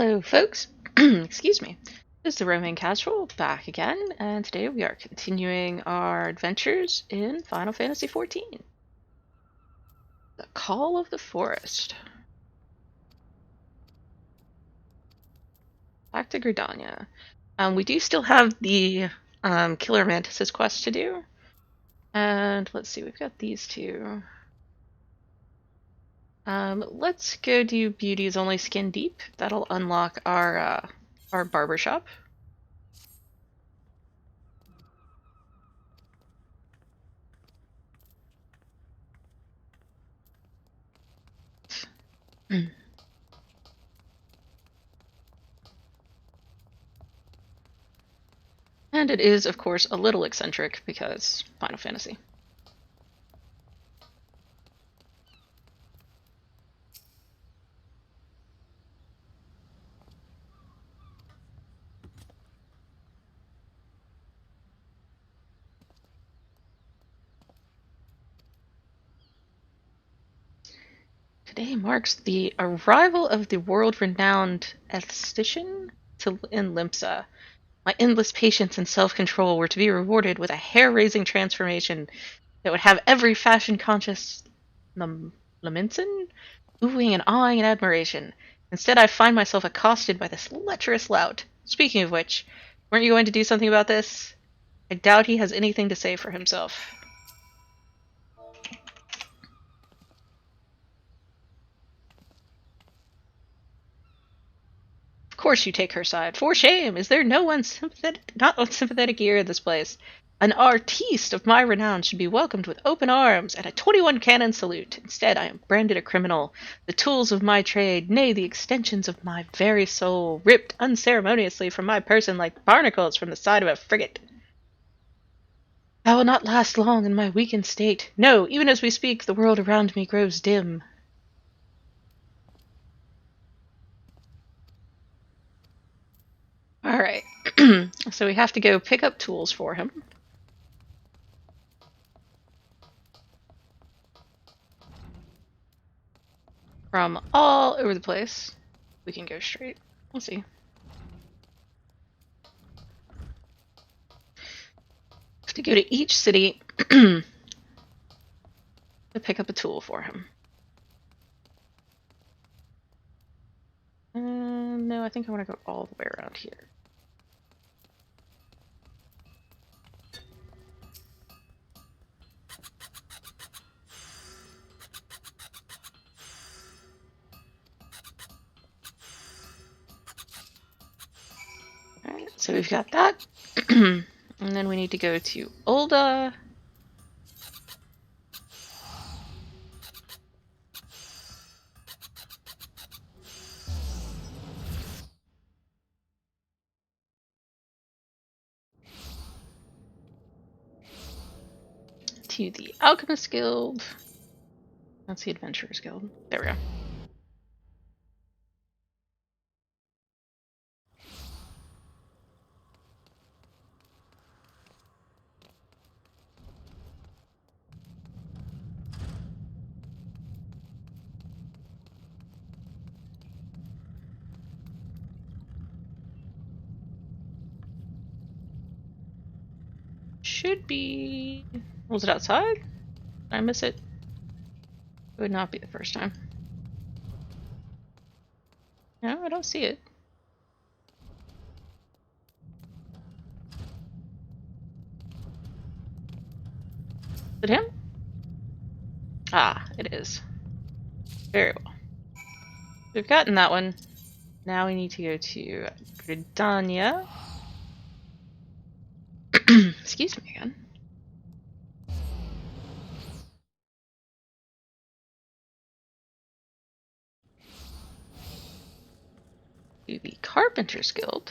Hello, folks. Excuse me. This is the Roaming Casual back again, and today we are continuing our adventures in Final Fantasy XIV. The Call of the Forest. Back to Gridania. We do still have the Killer Mantises quest to do, and let's see, we've got these two. Let's go do Beauty's Only Skin Deep. That'll unlock our barbershop. And it is, of course, a little eccentric because Final Fantasy. Today marks the arrival of the world-renowned aesthetician in Limsa. My endless patience and self-control were to be rewarded with a hair-raising transformation that would have every fashion-conscious Laminson oohing and awing in admiration. Instead, I find myself accosted by this lecherous lout. Speaking of which, weren't you going to do something about this? I doubt he has anything to say for himself. Of course you take her side. For shame! Is there not one sympathetic ear in this place? An artiste of my renown should be welcomed with open arms and a 21 cannon salute. Instead, I am branded a criminal. The tools of my trade, nay, the extensions of my very soul, ripped unceremoniously from my person like barnacles from the side of a frigate. I will not last long in my weakened state. No, even as we speak, the world around me grows dim. Alright, so we have to go pick up tools for him. From all over the place. We can go straight. We'll see. Have to go to each city to pick up a tool for him. No, I think I want to go all the way around here. Alright, so we've got that. And then we need to go to Ul'dah. To the Alchemist Guild. That's the Adventurers Guild. There we go. Should be... Was it outside? Did I miss it? It would not be the first time. No, I don't see it. Is it him? Ah, it is. Very well. We've gotten that one. Now we need to go to Gridania. Excuse me again. To the Carpenter's Guild.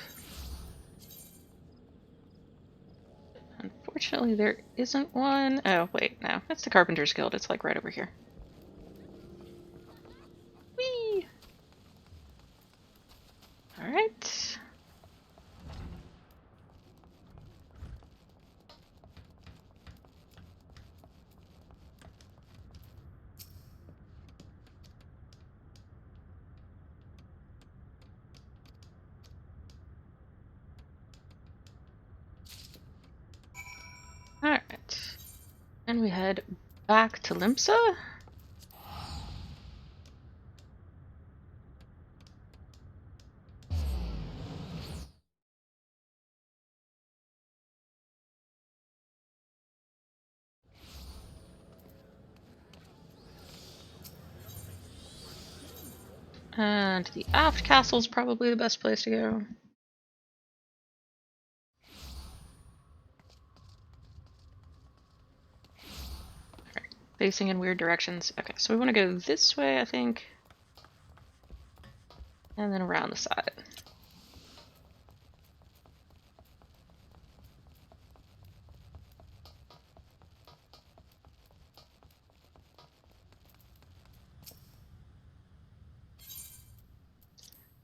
Unfortunately, there isn't one. Oh, wait, no. That's the Carpenter's Guild. It's like right over here. Whee! Alright. And we head back to Limsa. And the aft castle is probably the best place to go. Okay. Facing in weird directions. Okay, so we want to go this way, I think. And then around the side.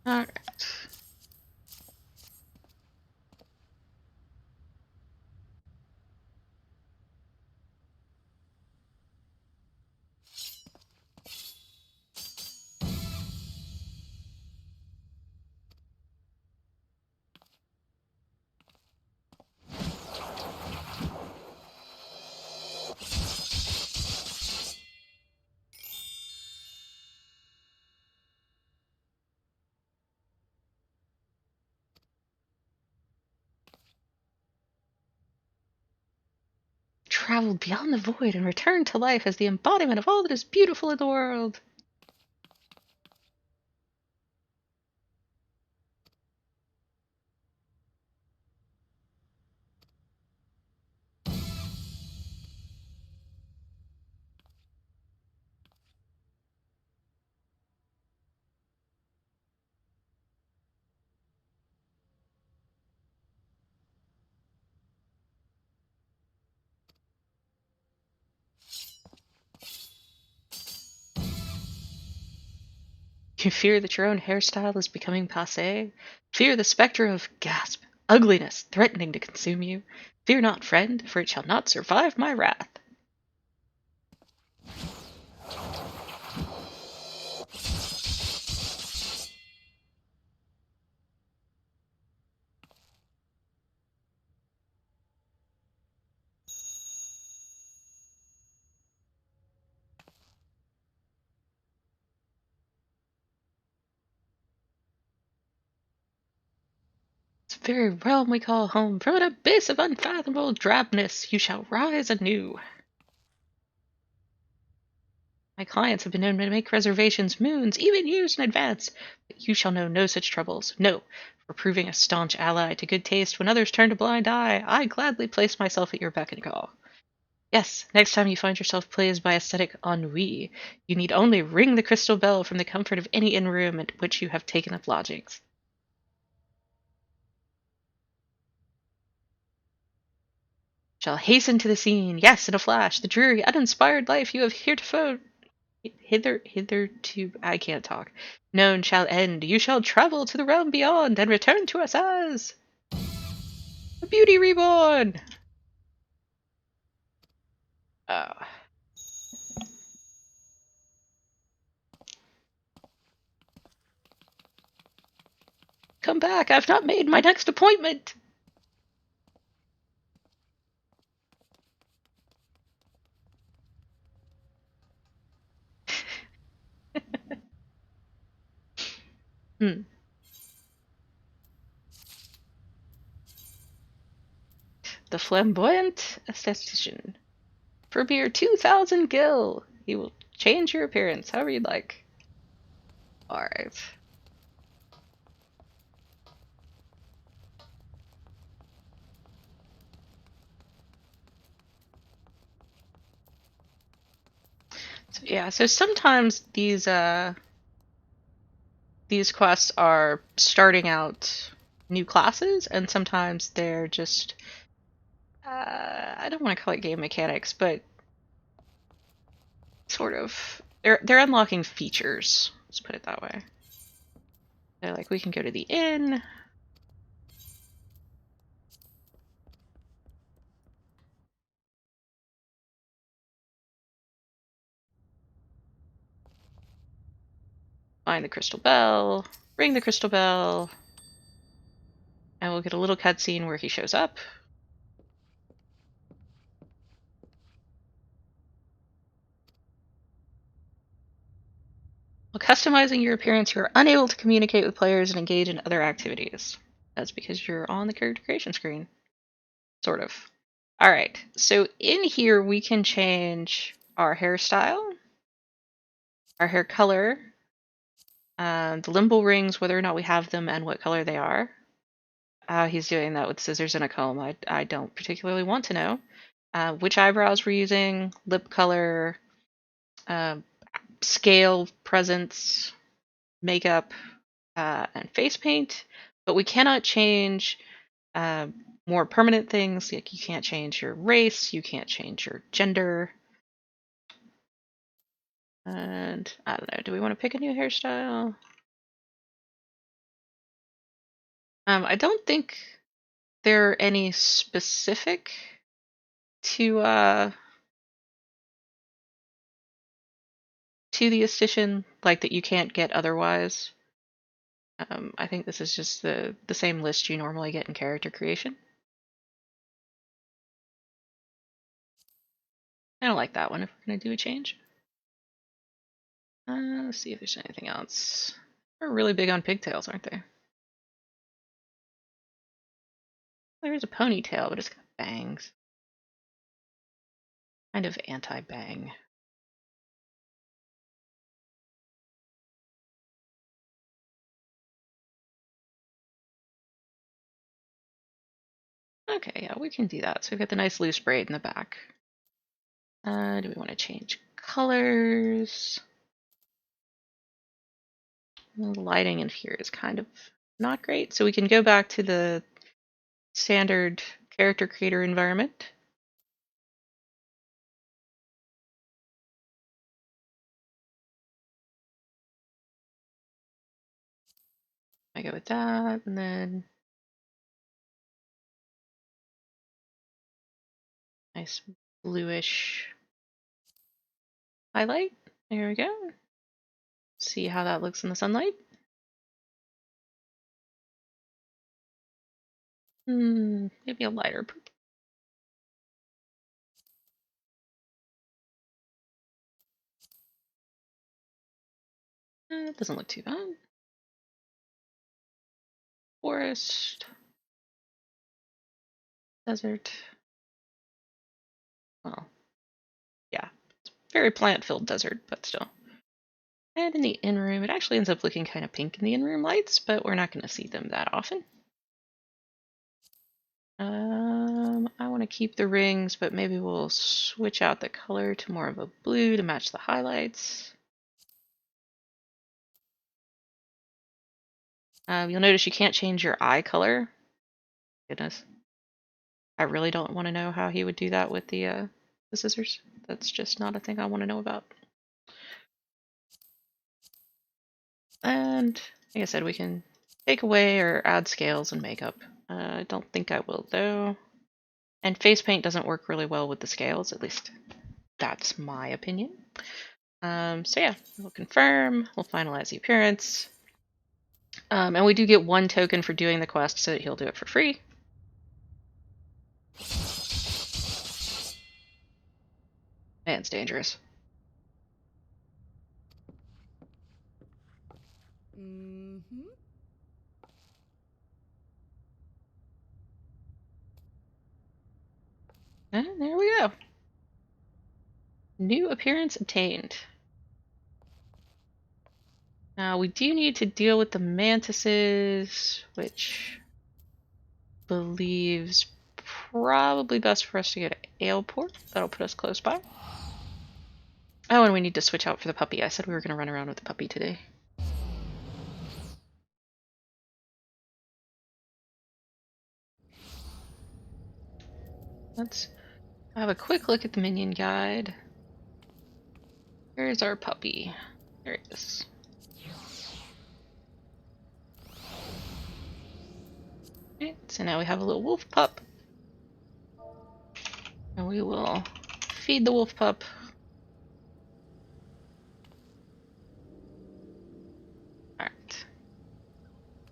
Alright. Traveled beyond the void and returned to life as the embodiment of all that is beautiful in the world. You fear that your own hairstyle is becoming passé? Fear the specter of gasp, ugliness threatening to consume you? Fear not, friend, for it shall not survive my wrath. This very realm we call home, from an abyss of unfathomable drabness, you shall rise anew. My clients have been known to make reservations moons, even years in advance, but you shall know no such troubles. No, for proving a staunch ally to good taste when others turn a blind eye, I gladly place myself at your beck and call. Yes, next time you find yourself plagued by aesthetic ennui, you need only ring the crystal bell from the comfort of any inn room at which you have taken up lodgings. Shall hasten to the scene, yes, in a flash, the dreary, uninspired life you have hitherto, I can't talk, known shall end. You shall travel to the realm beyond and return to us as a beauty reborn. Uh, Come back, I've not made my next appointment. Hmm. The flamboyant esthetician. For mere 2,000 gil, he will change your appearance however you'd like. Alright. So yeah, so sometimes these quests are starting out new classes, and sometimes they're just I don't want to call it game mechanics, but sort of they're unlocking features. Let's put it that way. They're like, we can go to the inn. Find the crystal bell, ring the crystal bell, and we'll get a little cutscene where he shows up. While customizing your appearance, you are unable to communicate with players and engage in other activities. That's because you're on the character creation screen. Sort of. Alright, so in here we can change our hairstyle, our hair color, the limbo rings, whether or not we have them, and what color they are. He's doing that with scissors and a comb. I don't particularly want to know. Which eyebrows we're using, lip color, scale, presence, makeup, and face paint. But we cannot change more permanent things. Like you can't change your race, you can't change your gender. And I don't know, do we want to pick a new hairstyle? I don't think there are any specific to the esthetician, like that you can't get otherwise. I think this is just the same list you normally get in character creation. I don't like that one if we're going to do a change. Let's see if there's anything else. They're really big on pigtails, aren't they? There's a ponytail, but it's got bangs. Kind of anti-bang. Okay, yeah, we can do that. So we've got the nice loose braid in the back. Do we want to change colors? The lighting in here is kind of not great. So we can go back to the standard character creator environment. I go with that, and then nice bluish highlight. There we go. See how that looks in the sunlight. Maybe a lighter purple. It doesn't look too bad. Forest. Desert. Well, yeah. It's very plant-filled desert, but still. And in the in-room, it actually ends up looking kind of pink in the in-room lights, but we're not going to see them that often. I want to keep the rings, but maybe we'll switch out the color to more of a blue to match the highlights. You'll notice you can't change your eye color. Goodness. I really don't want to know how he would do that with the scissors. That's just not a thing I want to know about. And like I said, we can take away or add scales and makeup. I don't think I will though. And face paint doesn't work really well with the scales, at least that's my opinion. So yeah, we'll confirm, we'll finalize the appearance. And we do get one token for doing the quest so that he'll do it for free. Man, it's dangerous. Mm-hmm. And there we go. New appearance obtained. Now we do need to deal with the Mantises, which believes probably best for us to go to Aleport. That'll put us close by. Oh, and we need to switch out for the puppy. I said we were going to run around with the puppy today. Let's have a quick look at the minion guide. Here's our puppy. There he is. Right, so now we have a little wolf pup. And we will feed the wolf pup. Alright.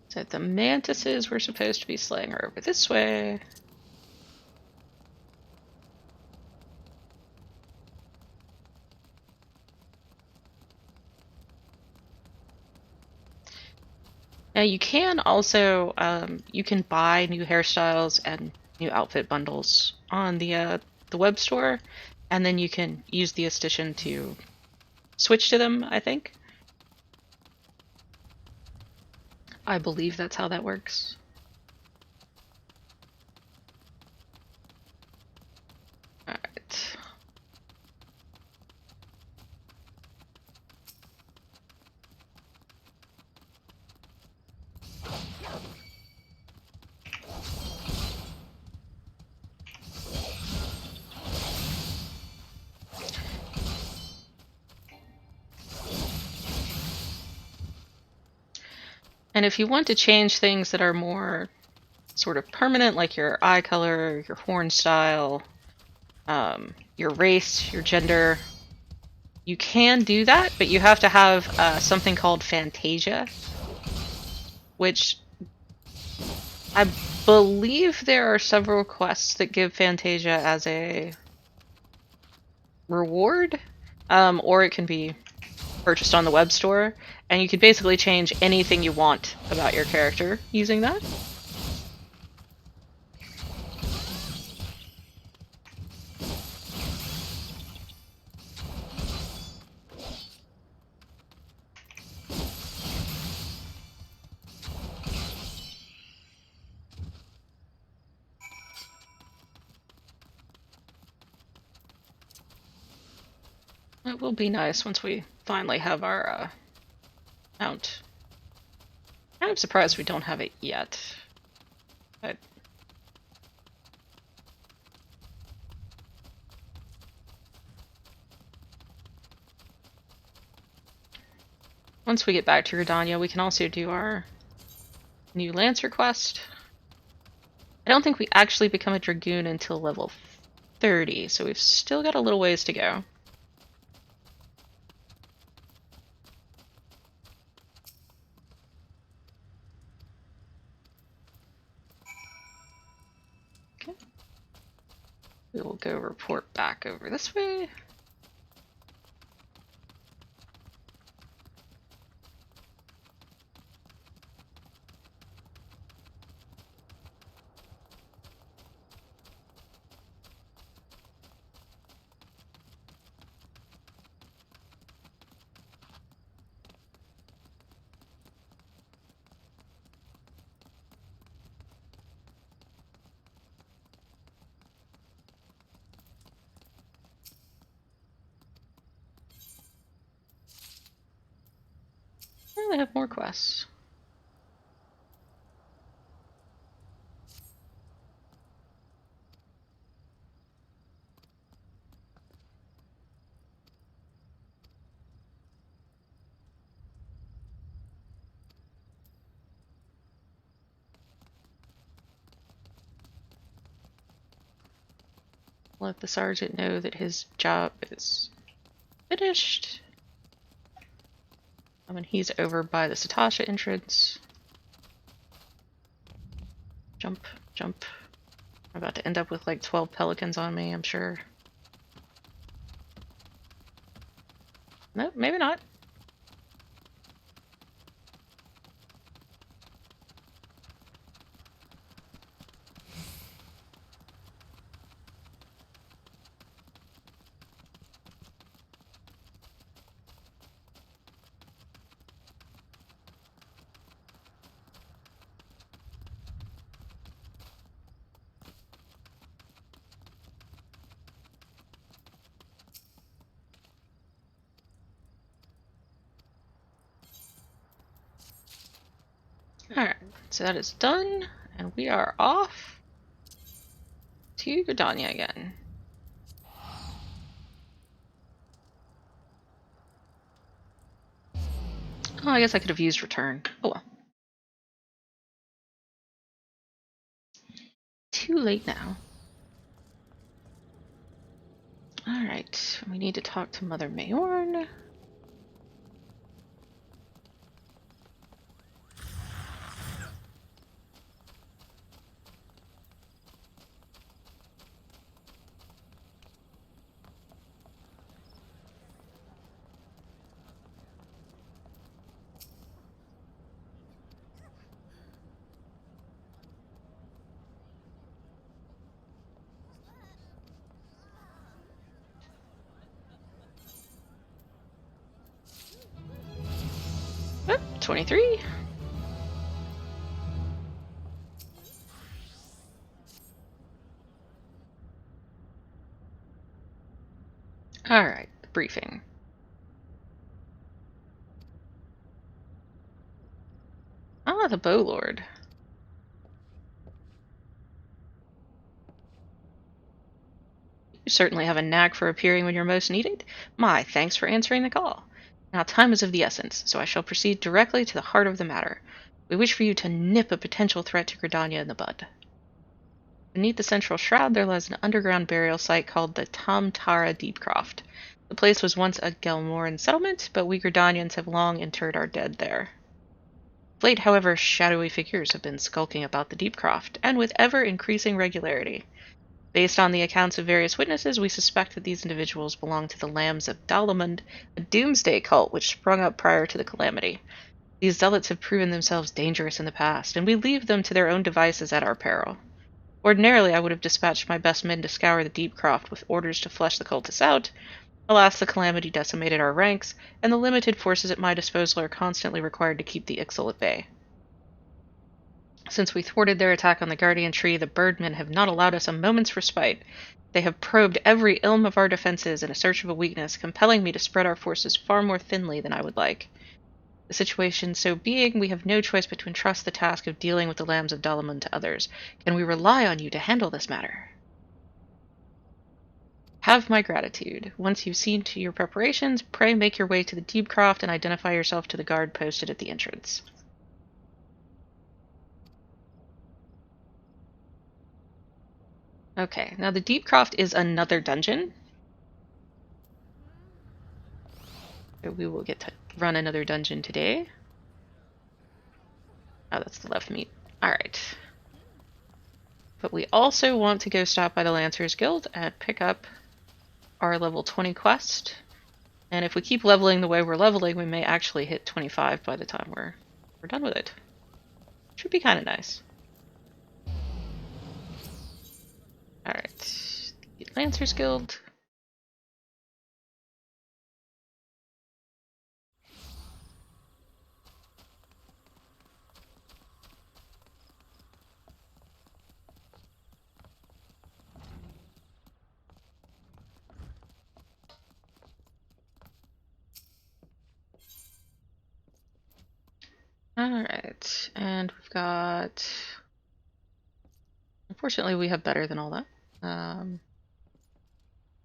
So the mantises we're supposed to be slaying are over this way. You can also you can buy new hairstyles and new outfit bundles on the web store, and then you can use the esthetician to switch to them, I think. I believe that's how that works. Alright. And if you want to change things that are more sort of permanent, like your eye color, your horn style, your race, your gender, you can do that, but you have to have something called Fantasia, which I believe there are several quests that give Fantasia as a reward, or it can be purchased on the web store, and you can basically change anything you want about your character using that. It will be nice once we finally have our mount. I'm surprised we don't have it yet. But once we get back to Gridania, we can also do our new Lancer quest. I don't think we actually become a Dragoon until level 30, so we've still got a little ways to go. Okay. We will go report back over this way. Oh, they have more quests. Let the sergeant know that his job is finished. And when he's over by the Satasha entrance. Jump, jump. I'm about to end up with like 12 pelicans on me, I'm sure. No, maybe not. Alright, so that is done, and we are off to Gridania again. Oh, I guess I could have used return. Oh well. Too late now. Alright, we need to talk to Mother Mayorn. 23. Alright, briefing. Ah, the Bow Lord. You certainly have a knack for appearing when you're most needed. My thanks for answering the call. Now time is of the essence, so I shall proceed directly to the heart of the matter. We wish for you to nip a potential threat to Gridania in the bud. Beneath the central shroud there lies an underground burial site called the Tam Tara Deepcroft. The place was once a Gelmoran settlement, but we Gridanians have long interred our dead there. Of late, however, shadowy figures have been skulking about the Deepcroft, and with ever-increasing regularity. Based on the accounts of various witnesses, we suspect that these individuals belong to the Lambs of Dalamund, a doomsday cult which sprung up prior to the calamity. These zealots have proven themselves dangerous in the past, and we leave them to their own devices at our peril. Ordinarily, I would have dispatched my best men to scour the Deepcroft with orders to flush the cultists out. Alas, the calamity decimated our ranks, and the limited forces at my disposal are constantly required to keep the Ixal at bay. Since we thwarted their attack on the Guardian Tree, the Birdmen have not allowed us a moment's respite. They have probed every ilm of our defenses in a search of a weakness, compelling me to spread our forces far more thinly than I would like. The situation so being, we have no choice but to entrust the task of dealing with the Lambs of Dalamund to others. Can we rely on you to handle this matter? Have my gratitude. Once you've seen to your preparations, pray make your way to the Deepcroft and identify yourself to the guard posted at the entrance. Okay, now the Deepcroft is another dungeon. So we will get to run another dungeon today. Oh, that's the left meat. Alright. But we also want to go stop by the Lancers Guild and pick up our level 20 quest. And if we keep leveling the way we're leveling, we may actually hit 25 by the time we're done with it. Should be kind of nice. Alright. Lancers Guild. Alright, and we've got... Unfortunately, we have better than all that.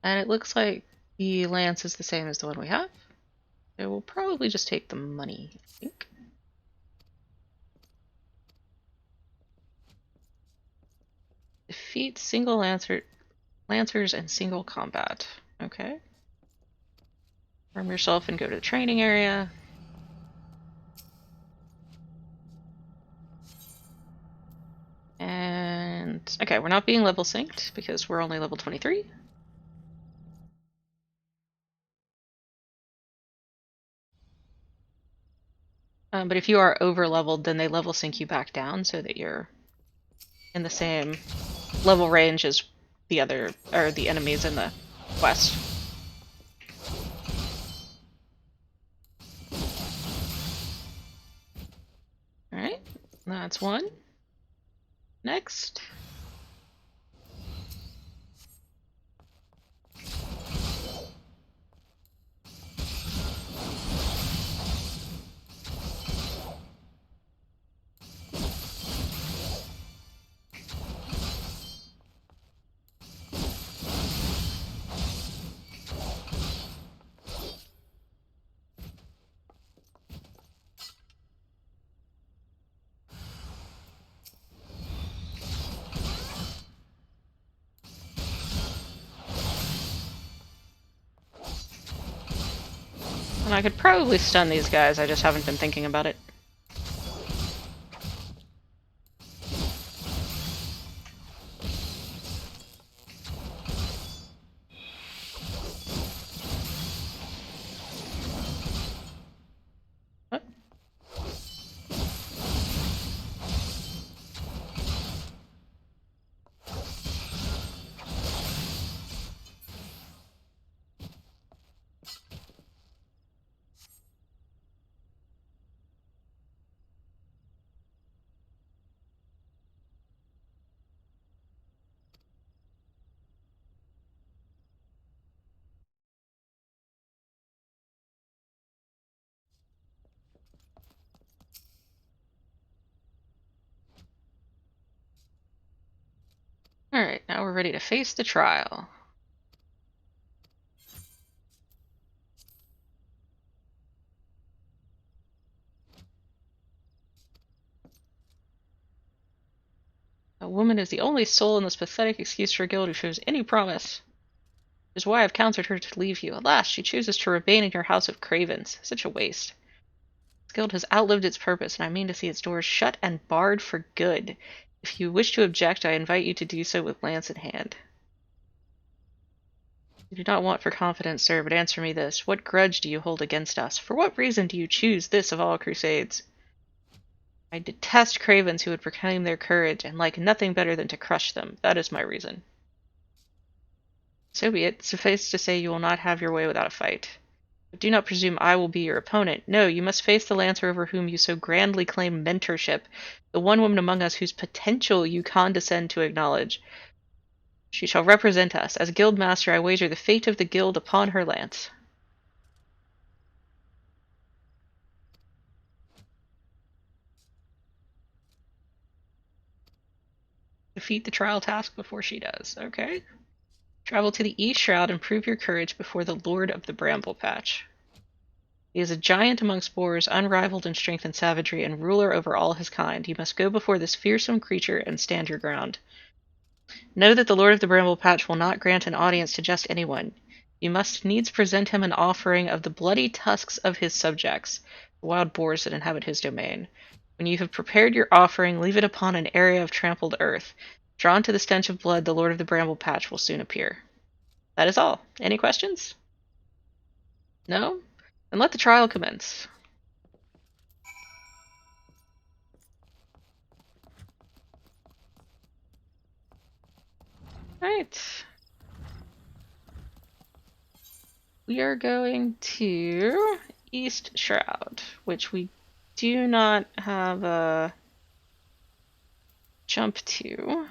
And it looks like the lance is the same as the one we have. So we'll probably just take the money, I think. Defeat single lancers in single combat. Okay. Arm yourself and go to the training area. And okay, we're not being level synced because we're only level 23. But if you are over leveled, then they level sync you back down so that you're in the same level range as the other or the enemies in the quest. Alright, that's one. Next. And I could probably stun these guys, I just haven't been thinking about it. What? we're ready to face the trial. A woman is the only soul in this pathetic excuse for guild who shows any promise. It is why I've counseled her to leave you. Alas, she chooses to remain in your house of cravens. Such a waste. This guild has outlived its purpose, and I mean to see its doors shut and barred for good. If you wish to object, I invite you to do so with lance in hand. I do not want for confidence, sir, but answer me this. What grudge do you hold against us? For what reason do you choose this of all crusades? I detest cravens who would proclaim their courage, and like nothing better than to crush them. That is my reason. So be it. Suffice to say you will not have your way without a fight. But do not presume I will be your opponent. No, you must face the lancer over whom you so grandly claim mentorship, the one woman among us whose potential you condescend to acknowledge. She shall represent us. As guild master, I wager the fate of the guild upon her lance. Defeat the trial task before she does. Okay. Travel to the East Shroud and prove your courage before the Lord of the Bramble Patch. He is a giant among spores, unrivaled in strength and savagery, and ruler over all his kind. You must go before this fearsome creature and stand your ground. Know that the Lord of the Bramble Patch will not grant an audience to just anyone. You must needs present him an offering of the bloody tusks of his subjects, the wild boars that inhabit his domain. When you have prepared your offering, leave it upon an area of trampled earth. Drawn to the stench of blood, the Lord of the Bramble Patch will soon appear. That is all. Any questions? No? Then let the trial commence. Right. We are going to East Shroud, which we do not have a jump to.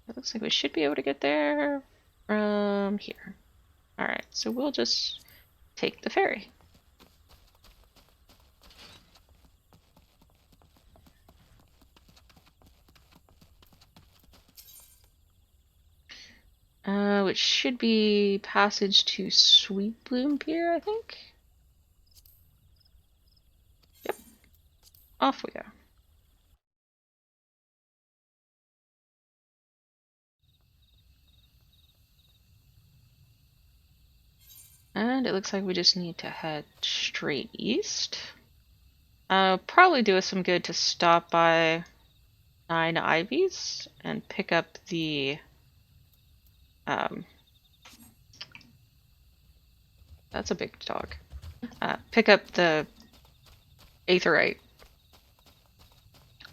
It looks like we should be able to get there from here. Alright, so we'll just take the ferry. Which should be passage to Sweet Bloom Pier, I think. Yep. Off we go. And it looks like we just need to head straight east. Probably do us some good to stop by Nine Ivies and pick up the that's a big dog. Pick up the Aetherite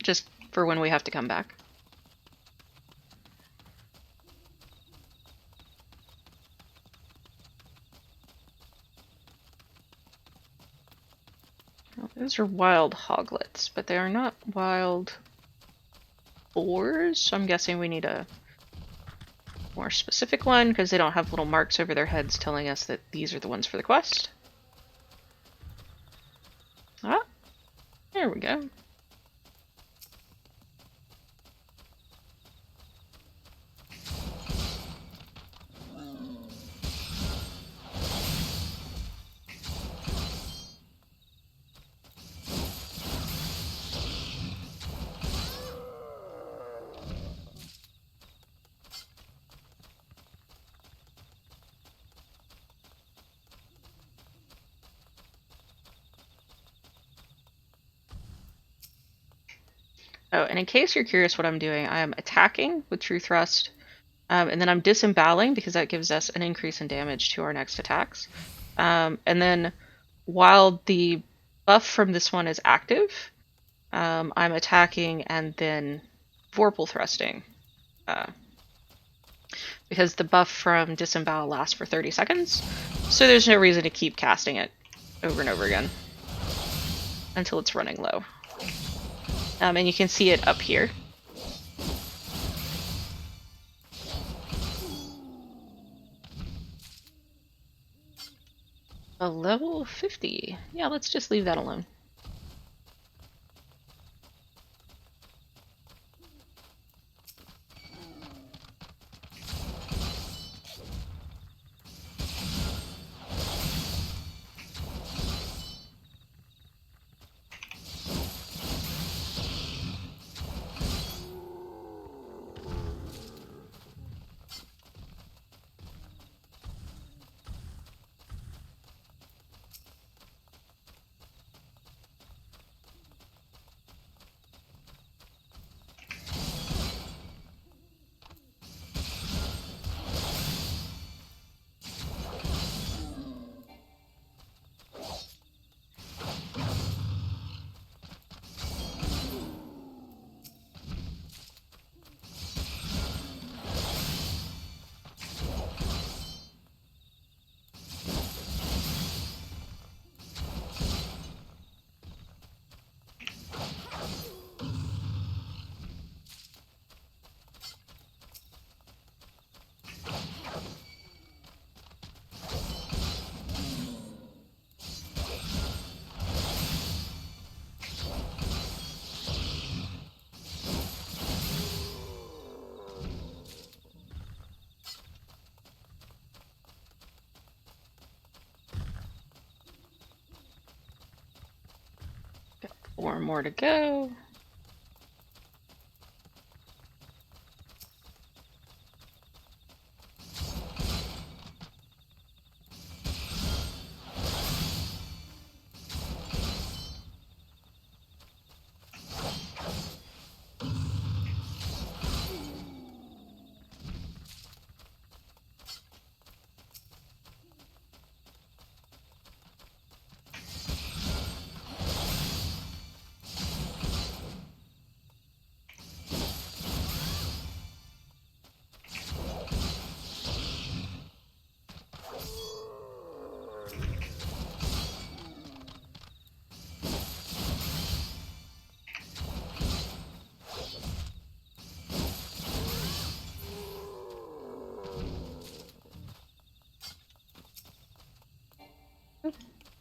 just for when we have to come back. Well, those are wild hoglets, but they are not wild boars, so I'm guessing we need a more specific one because they don't have little marks over their heads telling us that these are the ones for the quest. Ah, there we go. Oh, and in case you're curious what I'm doing, I am attacking with True Thrust, and then I'm disemboweling because that gives us an increase in damage to our next attacks. And then while the buff from this one is active, I'm attacking and then Vorpal Thrusting. Because the buff from Disembowel lasts for 30 seconds, so there's no reason to keep casting it over and over again until it's running low. And you can see it up here. A level 50. Yeah, let's just leave that alone. 4 more to go.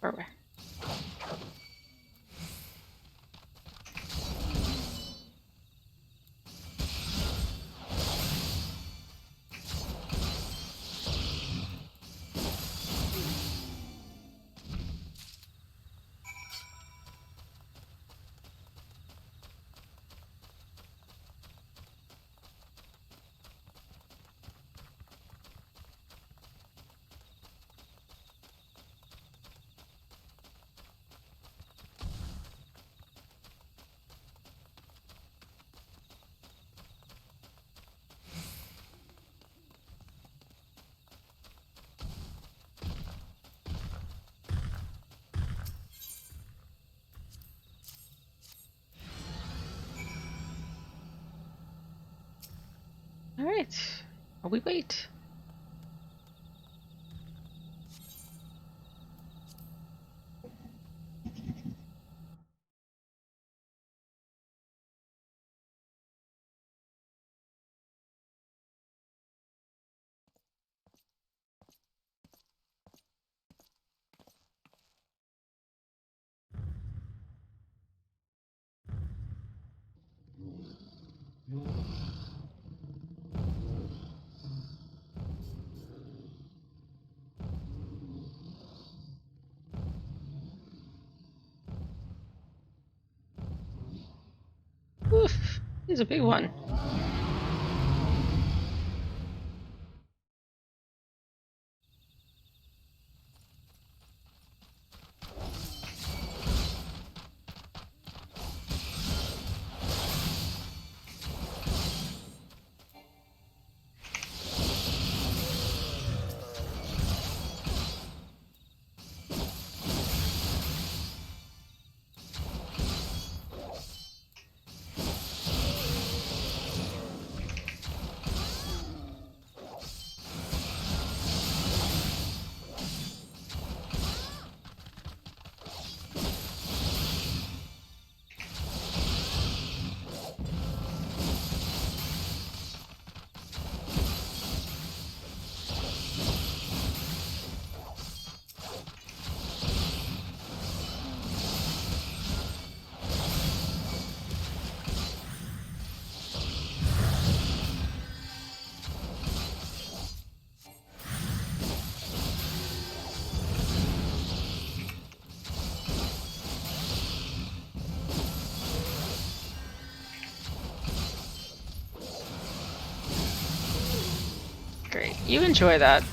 Where? Alright. While we wait. Oof. He's a big one. Great. You enjoy that.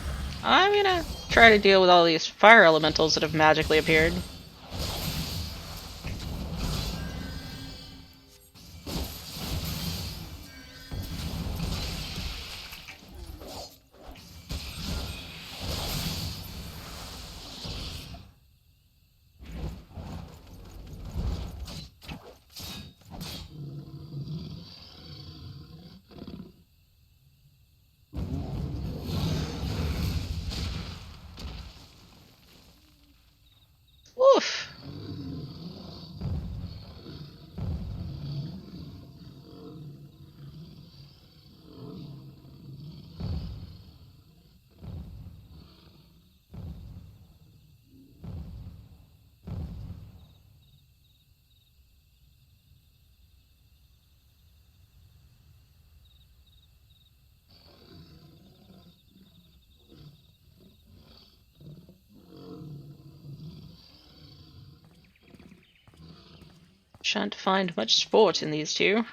I'm gonna try to deal with all these fire elementals that have magically appeared. Shan't find much sport in these two.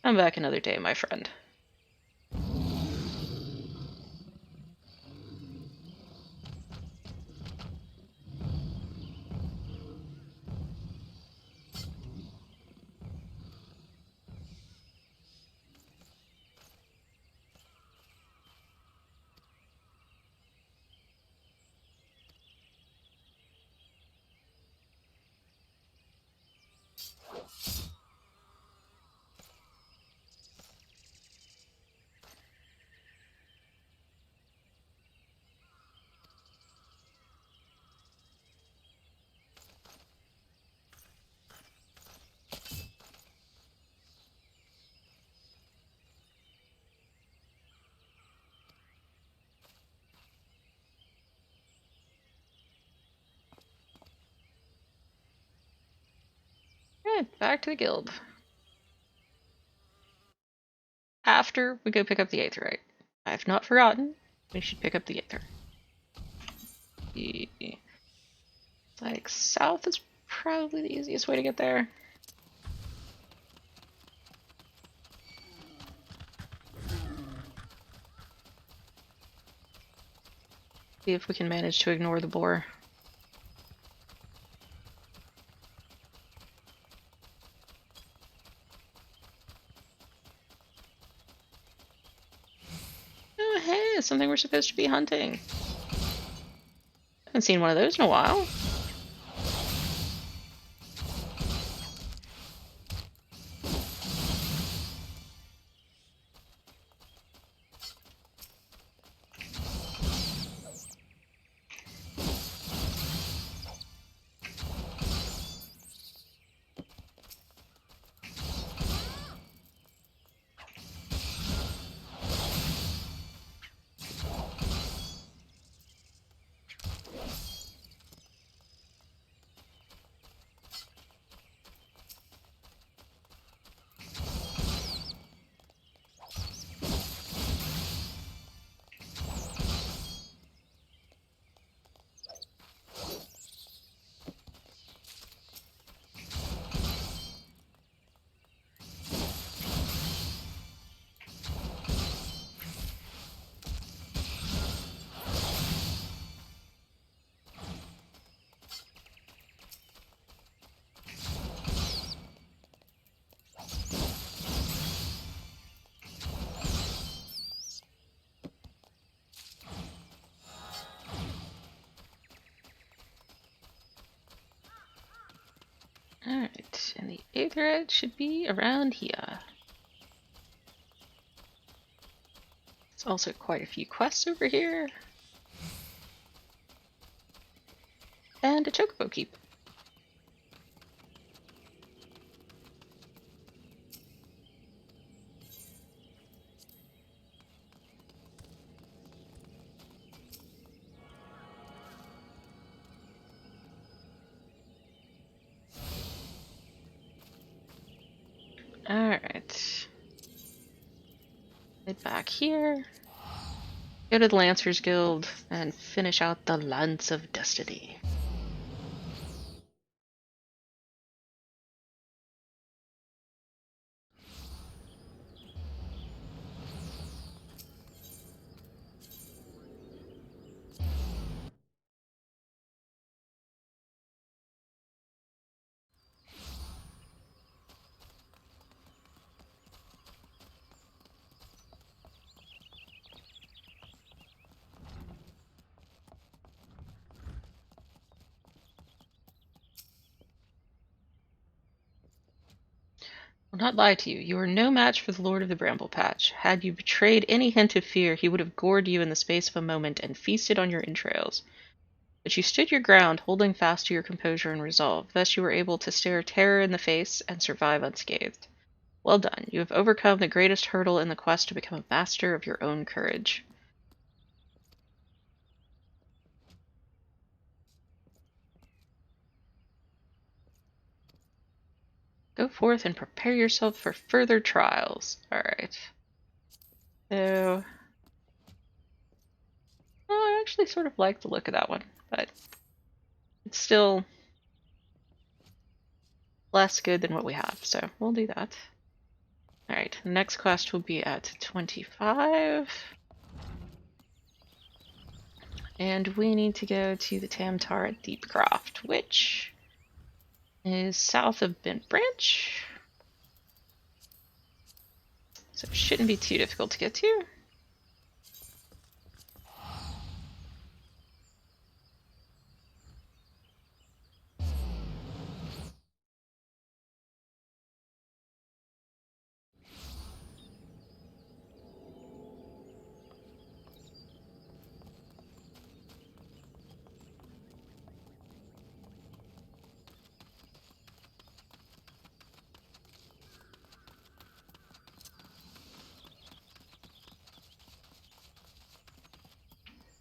Come back another day, my friend. Back to the guild. After we go pick up the aetherite. I've not forgotten. We should pick up the aether. Like, south is probably the easiest way to get there. See if we can manage to ignore the boar. Oh, hey, something we're supposed to be hunting. Haven't seen one of those in a while. Alright, and the aetherite should be around here. There's also quite a few quests over here. And a chocobo keep. Alright. Head back here. Go to the Lancers Guild and finish out the Lance of Destiny. I'll not lie to you. You are no match for the Lord of the Bramble Patch. Had you betrayed any hint of fear, he would have gored you in the space of a moment and feasted on your entrails. But you stood your ground, holding fast to your composure and resolve. Thus you were able to stare terror in the face and survive unscathed. Well done. You have overcome the greatest hurdle in the quest to become a master of your own courage. Go forth and prepare yourself for further trials. Alright. So... well, I actually sort of like the look of that one, but it's still less good than what we have, so we'll do that. Alright, next quest will be at 25. And we need to go to the Tam Tara Deepcroft, which is south of Bent Branch. So it shouldn't be too difficult to get to.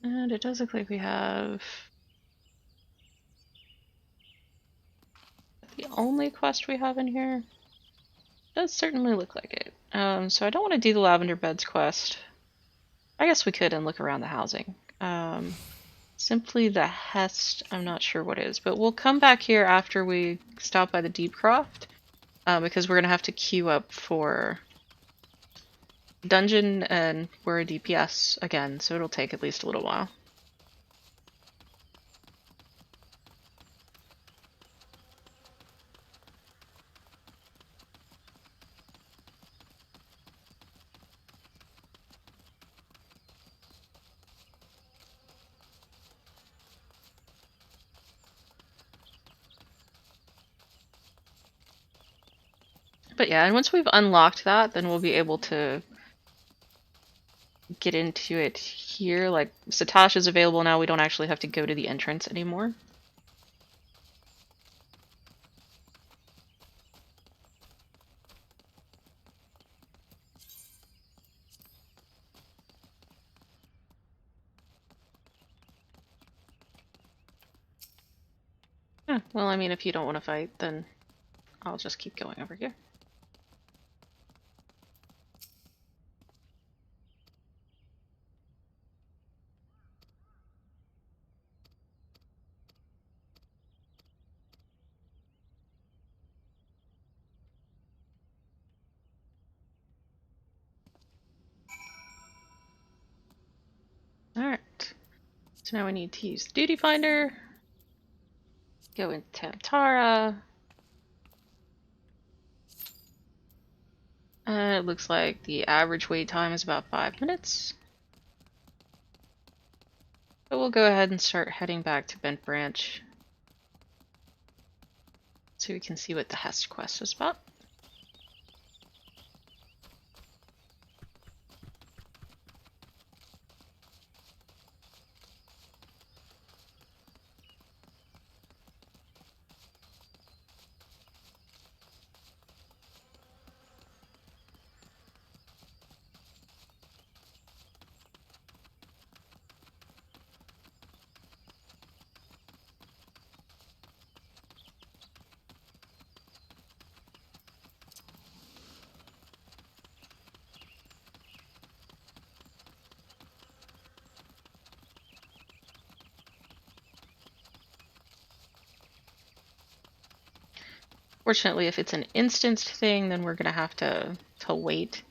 And it does look like we have the only quest we have in here. It does certainly look like it. So I don't want to do the Lavender Beds quest. I guess we could and look around the housing. Simply the Hest, I'm not sure what is, but we'll come back here after we stop by the Deepcroft, because we're going to have to queue up for dungeon, and we're a DPS again, so it'll take at least a little while. But yeah, and once we've unlocked that, then we'll be able to get into it here. Like, Satosh is available now, we don't actually have to go to the entrance anymore. Yeah, well, I mean, if you don't want to fight, then I'll just keep going over here. Alright. So now we need to use the Duty Finder. Go into Tam Tara. It looks like the average wait time is about 5 minutes. But we'll go ahead and start heading back to Bent Branch, so we can see what the Hest quest is about. Fortunately, if it's an instanced thing, then we're gonna have to wait.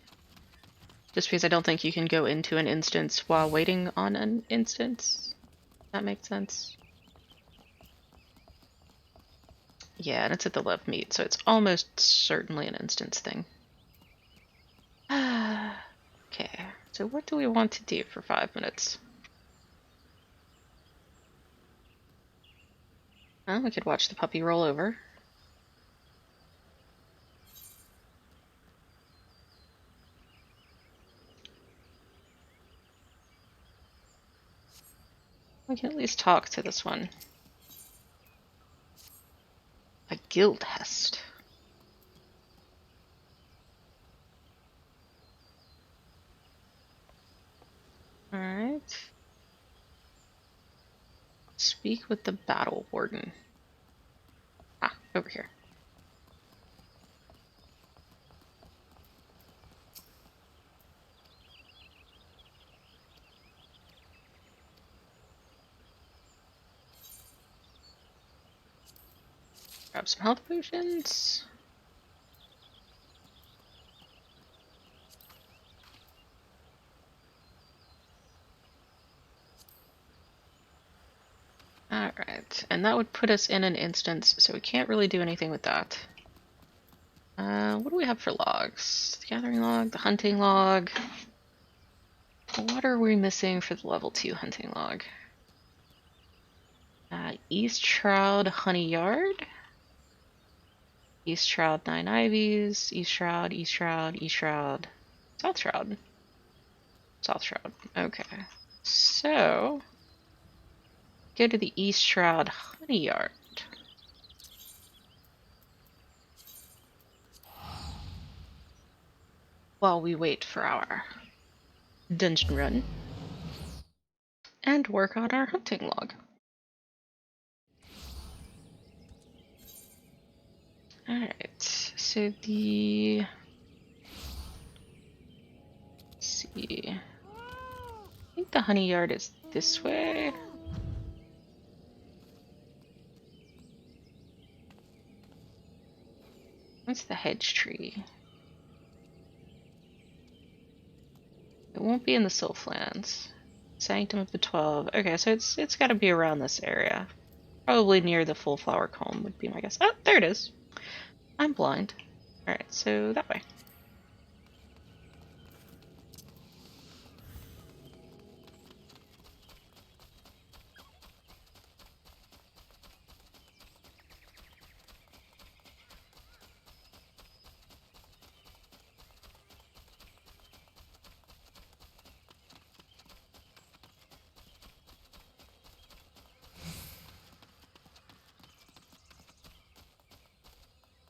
Just because I don't think you can go into an instance while waiting on an instance. That makes sense. Yeah, and it's at the left meat, so it's almost certainly an instance thing. Okay, so what do we want to do for 5 minutes? Well, we could watch the puppy roll over. We can at least talk to this one. A guild hest. Alright. Speak with the battle warden. Ah, over here. Grab some health potions. Alright, and that would put us in an instance, so we can't really do anything with that. What do we have for logs? The gathering log, the hunting log. What are we missing for the level 2 hunting log? East Shroud Honey Yard. East Shroud 9 Ivies. East Shroud, East Shroud, East Shroud. South Shroud. South Shroud. Okay. So, go to the East Shroud Honey Yard. While we wait for our dungeon run. And work on our hunting log. Alright, so the... Let's see... I think the honey yard is this way. What's the hedge tree? It won't be in the Sylphlands. Sanctum of the 12. Okay, so it's got to be around this area. Probably near the full flower comb would be my guess. Oh, there it is. I'm blind. Alright, so that way.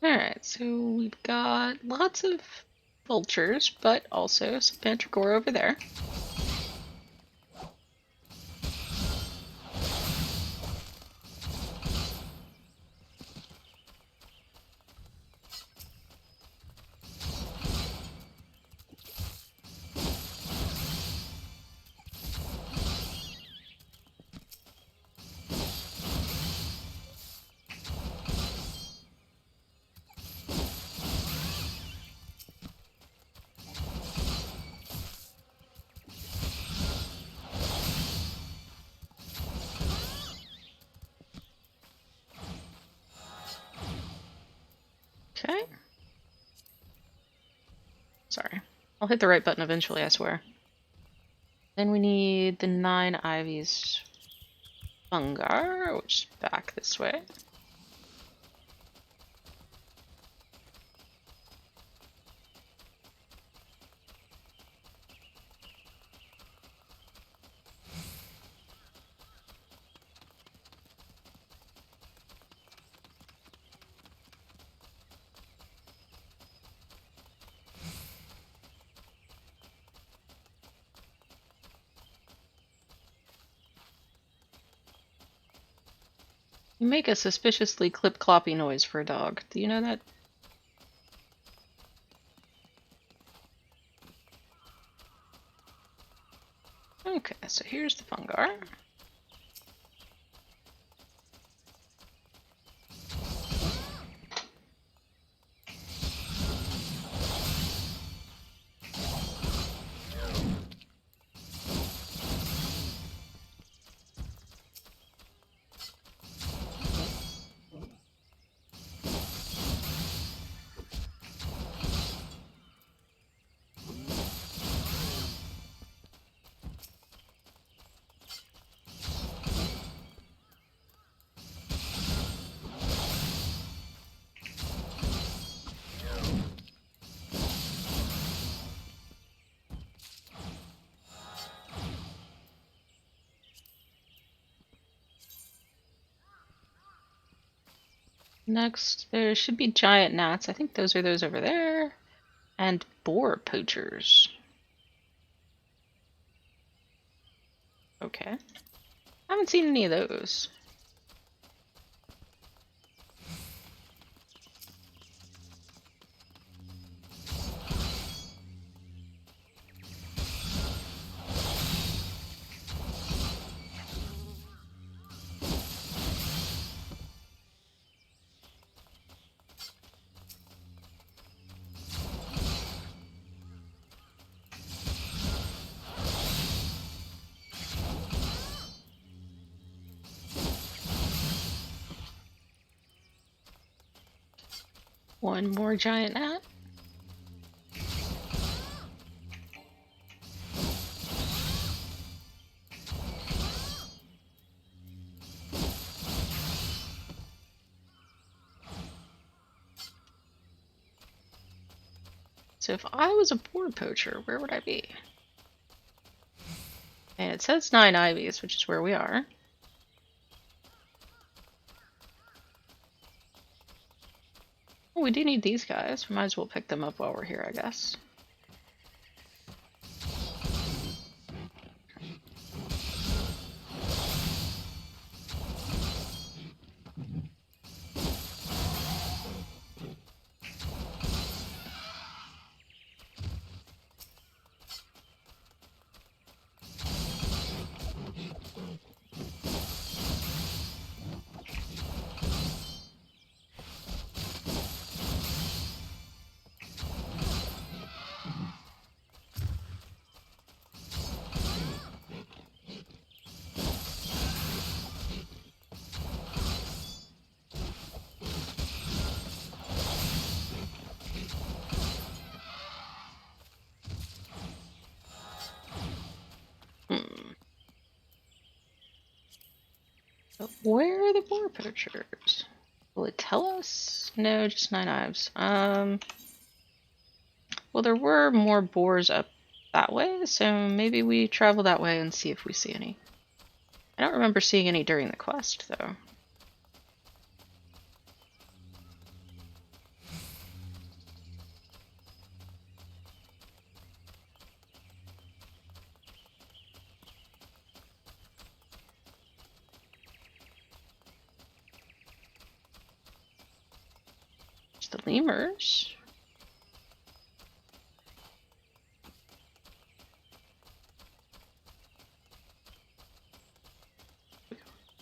Alright, so we've got lots of vultures, but also some manticore over there. Okay. Sorry. I'll hit the right button eventually, I swear. Then we need the 9 Ivies Fungar, which is back this way. You make a suspiciously clip-cloppy noise for a dog. Do you know that? Okay, so here's the Fungar. Next, there should be giant gnats. I think those are those over there. And boar poachers. Okay. I haven't seen any of those. One more giant gnat. So if I was a boar poacher, where would I be? And it says 9 ivies, which is where we are. Oh, we do need these guys. We might as well pick them up while we're here, I guess. Hmm. But where are the boar poachers? Will it tell us? No, just 9 ives. Well, there were more boars up that way, so maybe we travel that way and see if we see any. I don't remember seeing any during the quest, though. There's the lemurs.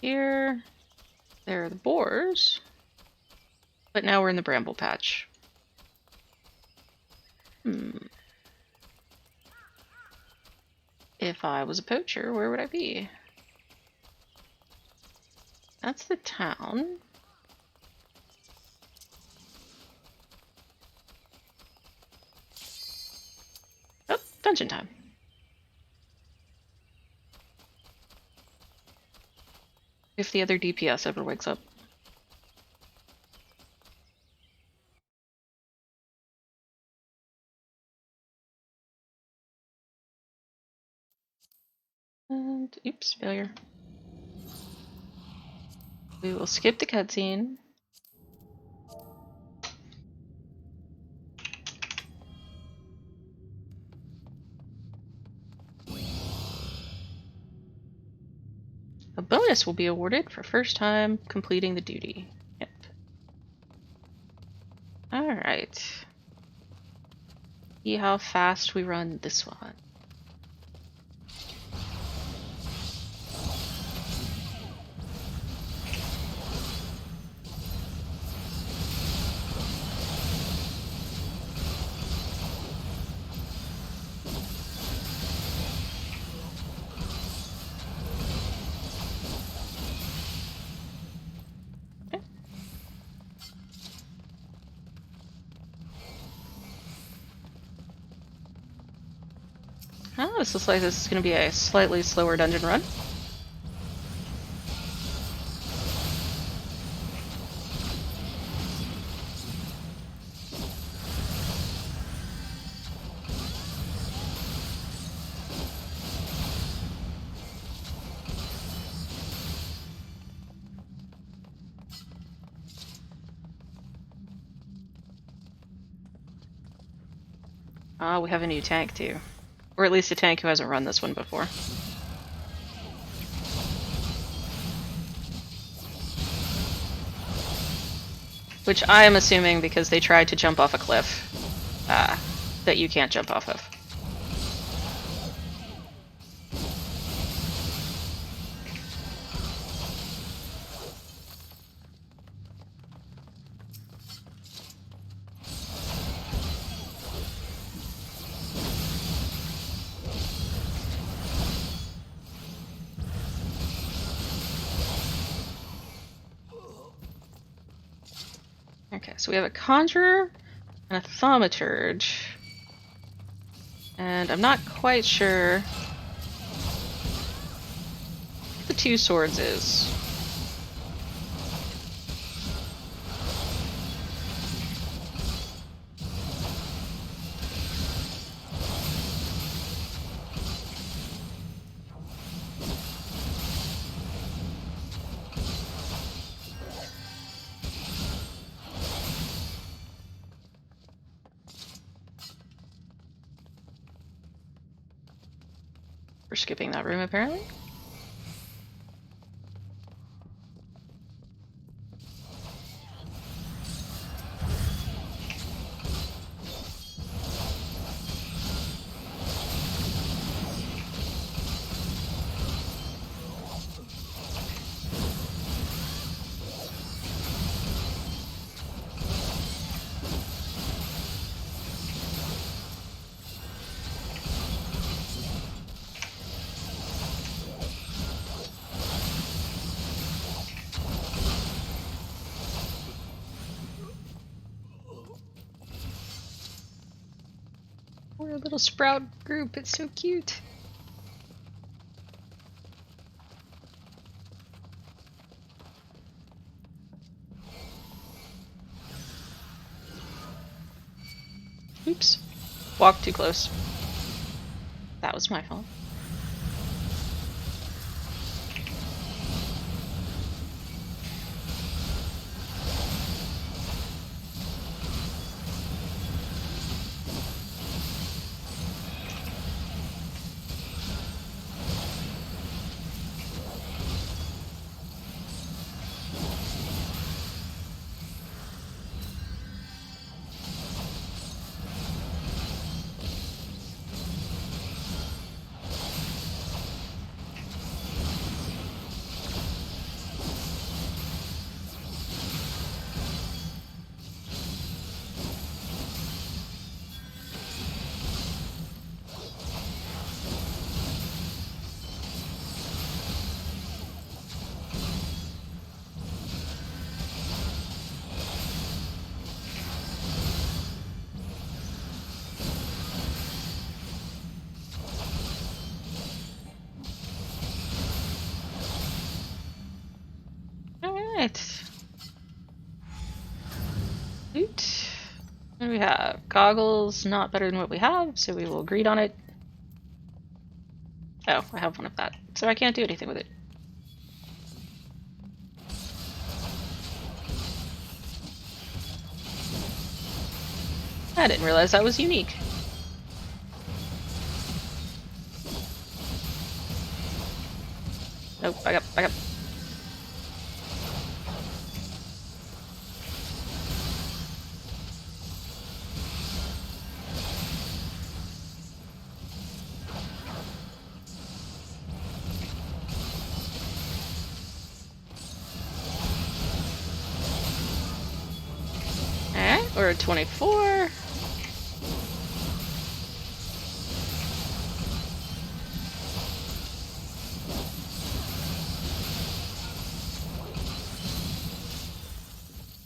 Here. There are the boars. But now we're in the bramble patch. If I was a poacher, where would I be? That's the town. Oh, dungeon time. If the other DPS ever wakes up. And, oops, failure. We will skip the cutscene. A bonus will be awarded for first time completing the duty. Yep. Alright. See how fast we run this one. Oh, this looks like this is going to be a slightly slower dungeon run. Ah, we have a new tank too. Or at least a tank who hasn't run this one before. Which I am assuming because they tried to jump off a cliff that you can't jump off of. Okay, so we have a conjurer and a thaumaturge. And I'm not quite sure what the two swords is. We're skipping that room, apparently. We're a little sprout group, it's so cute. Oops. Walked too close. That was my fault. Alright. Loot. What do we have? Goggles, not better than what we have, so we will greed on it. Oh, I have one of that, so I can't do anything with it. I didn't realize that was unique. Nope, back up, back up. Alright, we're at 24.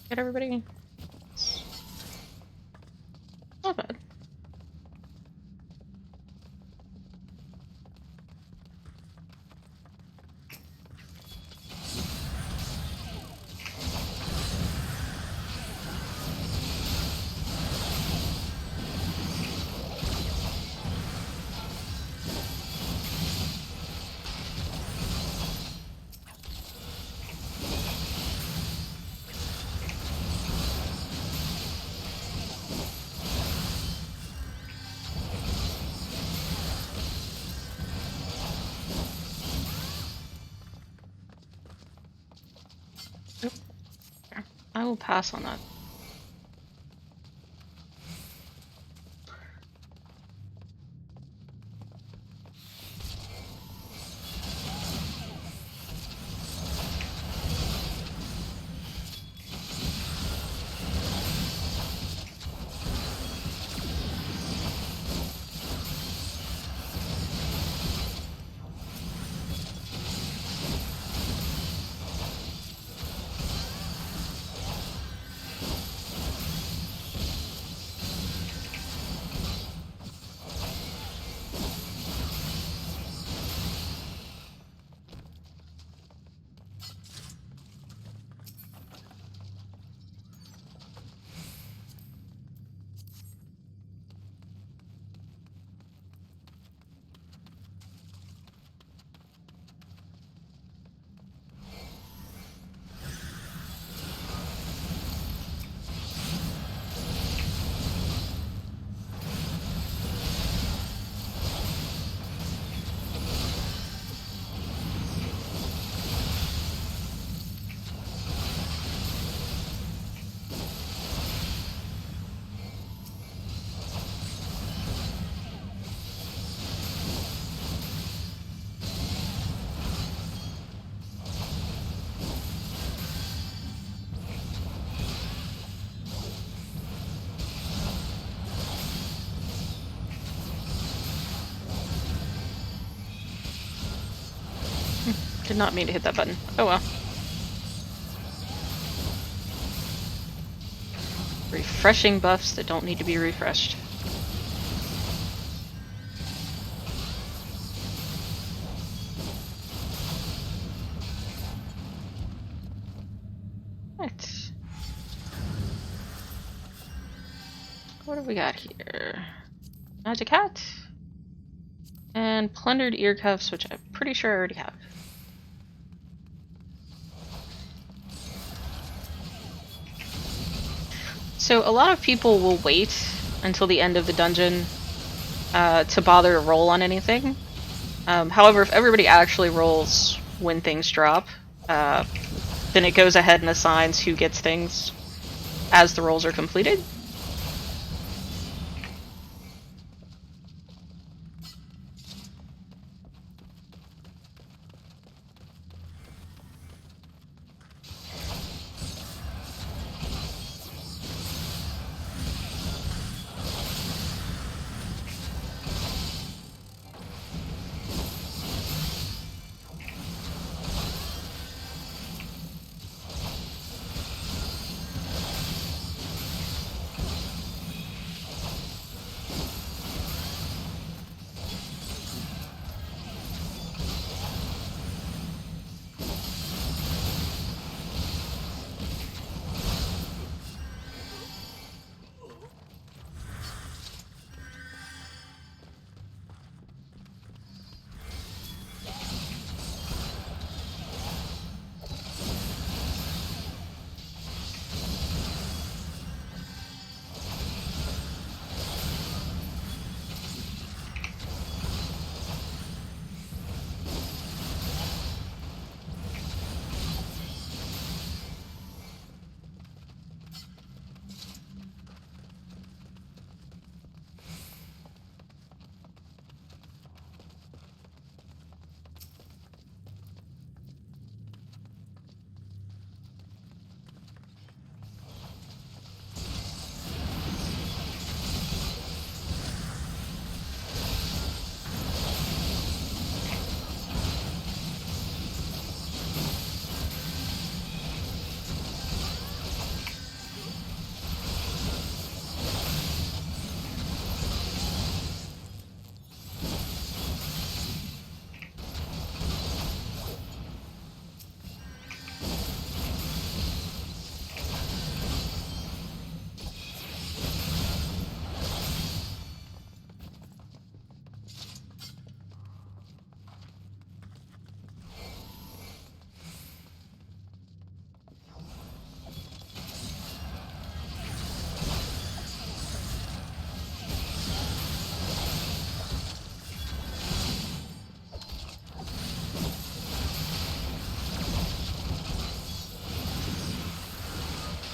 Get everybody. Not bad. Nope. I will pass on that. Did not mean to hit that button. Oh well. Refreshing buffs that don't need to be refreshed. Right. What do we got here? Magic hat. And plundered ear cuffs, which I'm pretty sure I already have. So a lot of people will wait until the end of the dungeon to bother to roll on anything. However, if everybody actually rolls when things drop, then it goes ahead and assigns who gets things as the rolls are completed.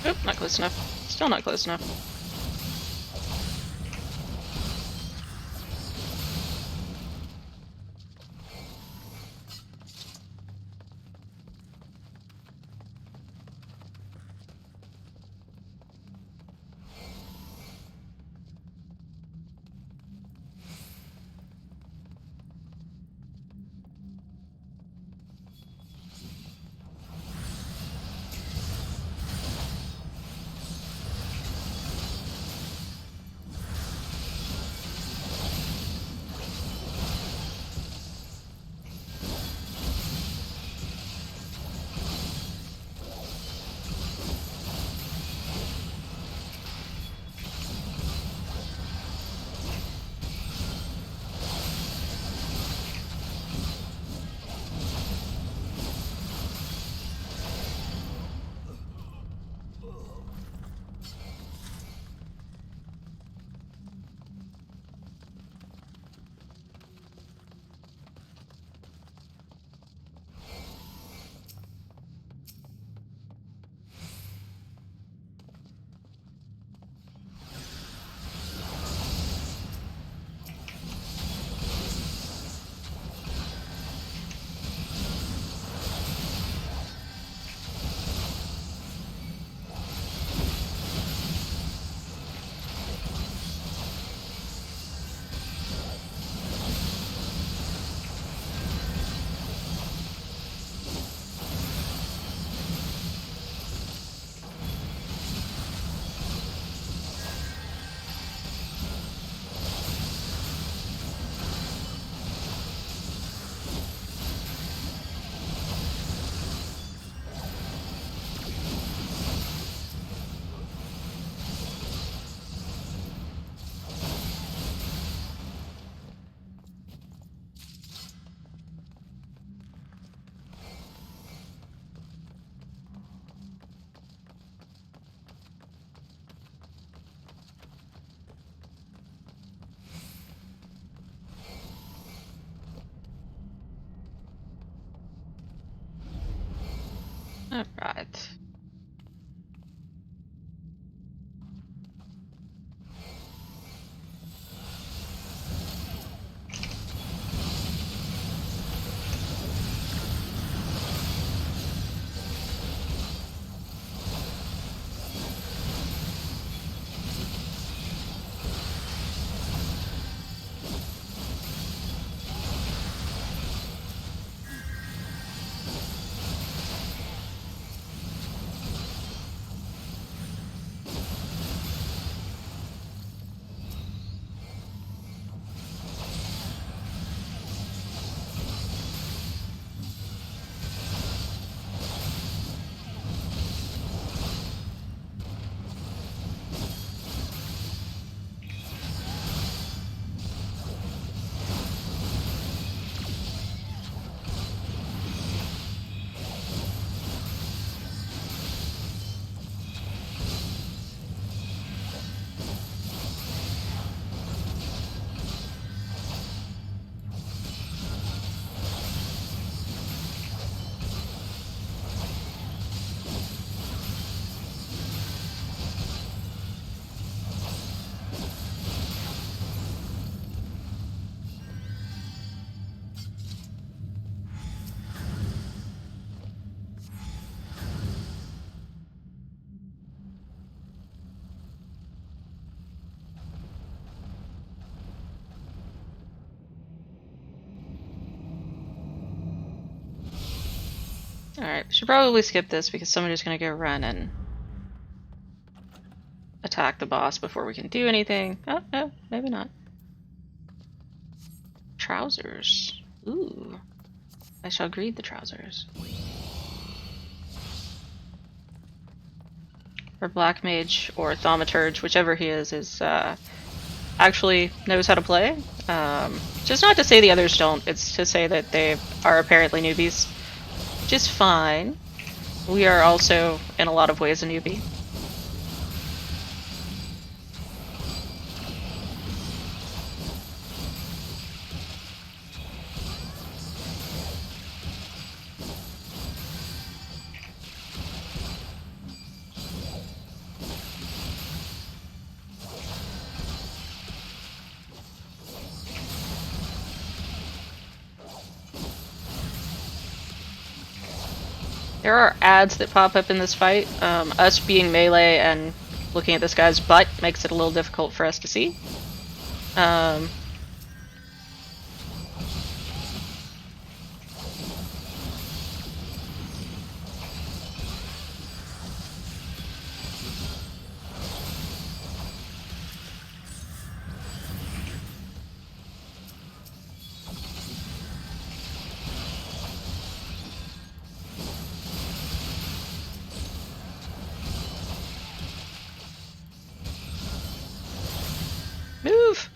Oop, not close enough. Still not close enough. Alright. Alright, should probably skip this because somebody's gonna go run and attack the boss before we can do anything. Oh, no, maybe not. Trousers. Ooh. I shall greet the trousers. Or Black Mage or Thaumaturge, whichever he is actually knows how to play. Just not to say the others don't, it's to say that they are apparently newbies. Which is fine. We are also, in a lot of ways, a newbie. There are ads that pop up in this fight. Us being melee and looking at this guy's butt makes it a little difficult for us to see. Um, Move!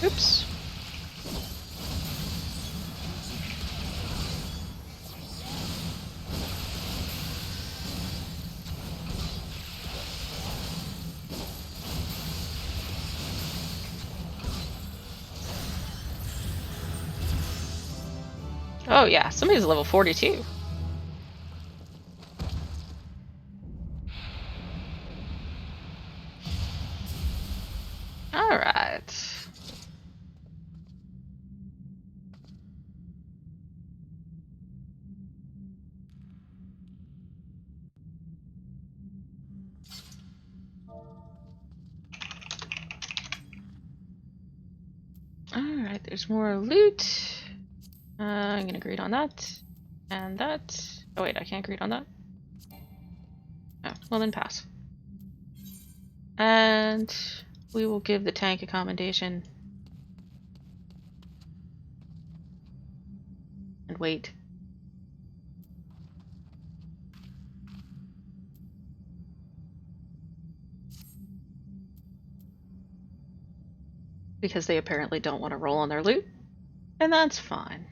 Oops. Oh yeah, somebody's level 42. Alright. Alright, there's more loot. I'm gonna greet on that. And that. Oh wait, I can't greet on that. Oh, well then pass. And we will give the tank a commendation. And wait. Because they apparently don't want to roll on their loot. And that's fine.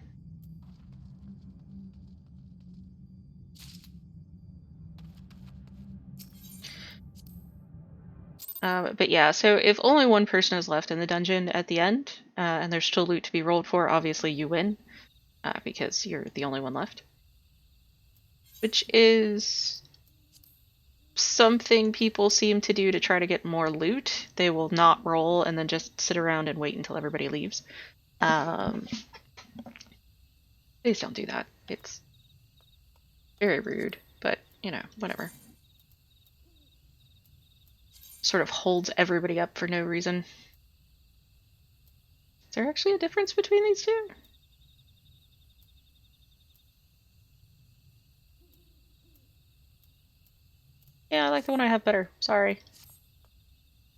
But yeah, so if only one person is left in the dungeon at the end, and there's still loot to be rolled for, obviously you win, because you're the only one left. Which is something people seem to do to try to get more loot. They will not roll and then just sit around and wait until everybody leaves. Please don't do that. It's very rude, but you know, whatever. Sort of holds everybody up for no reason. Is there actually a difference between these two? Yeah, I like the one I have better. Sorry.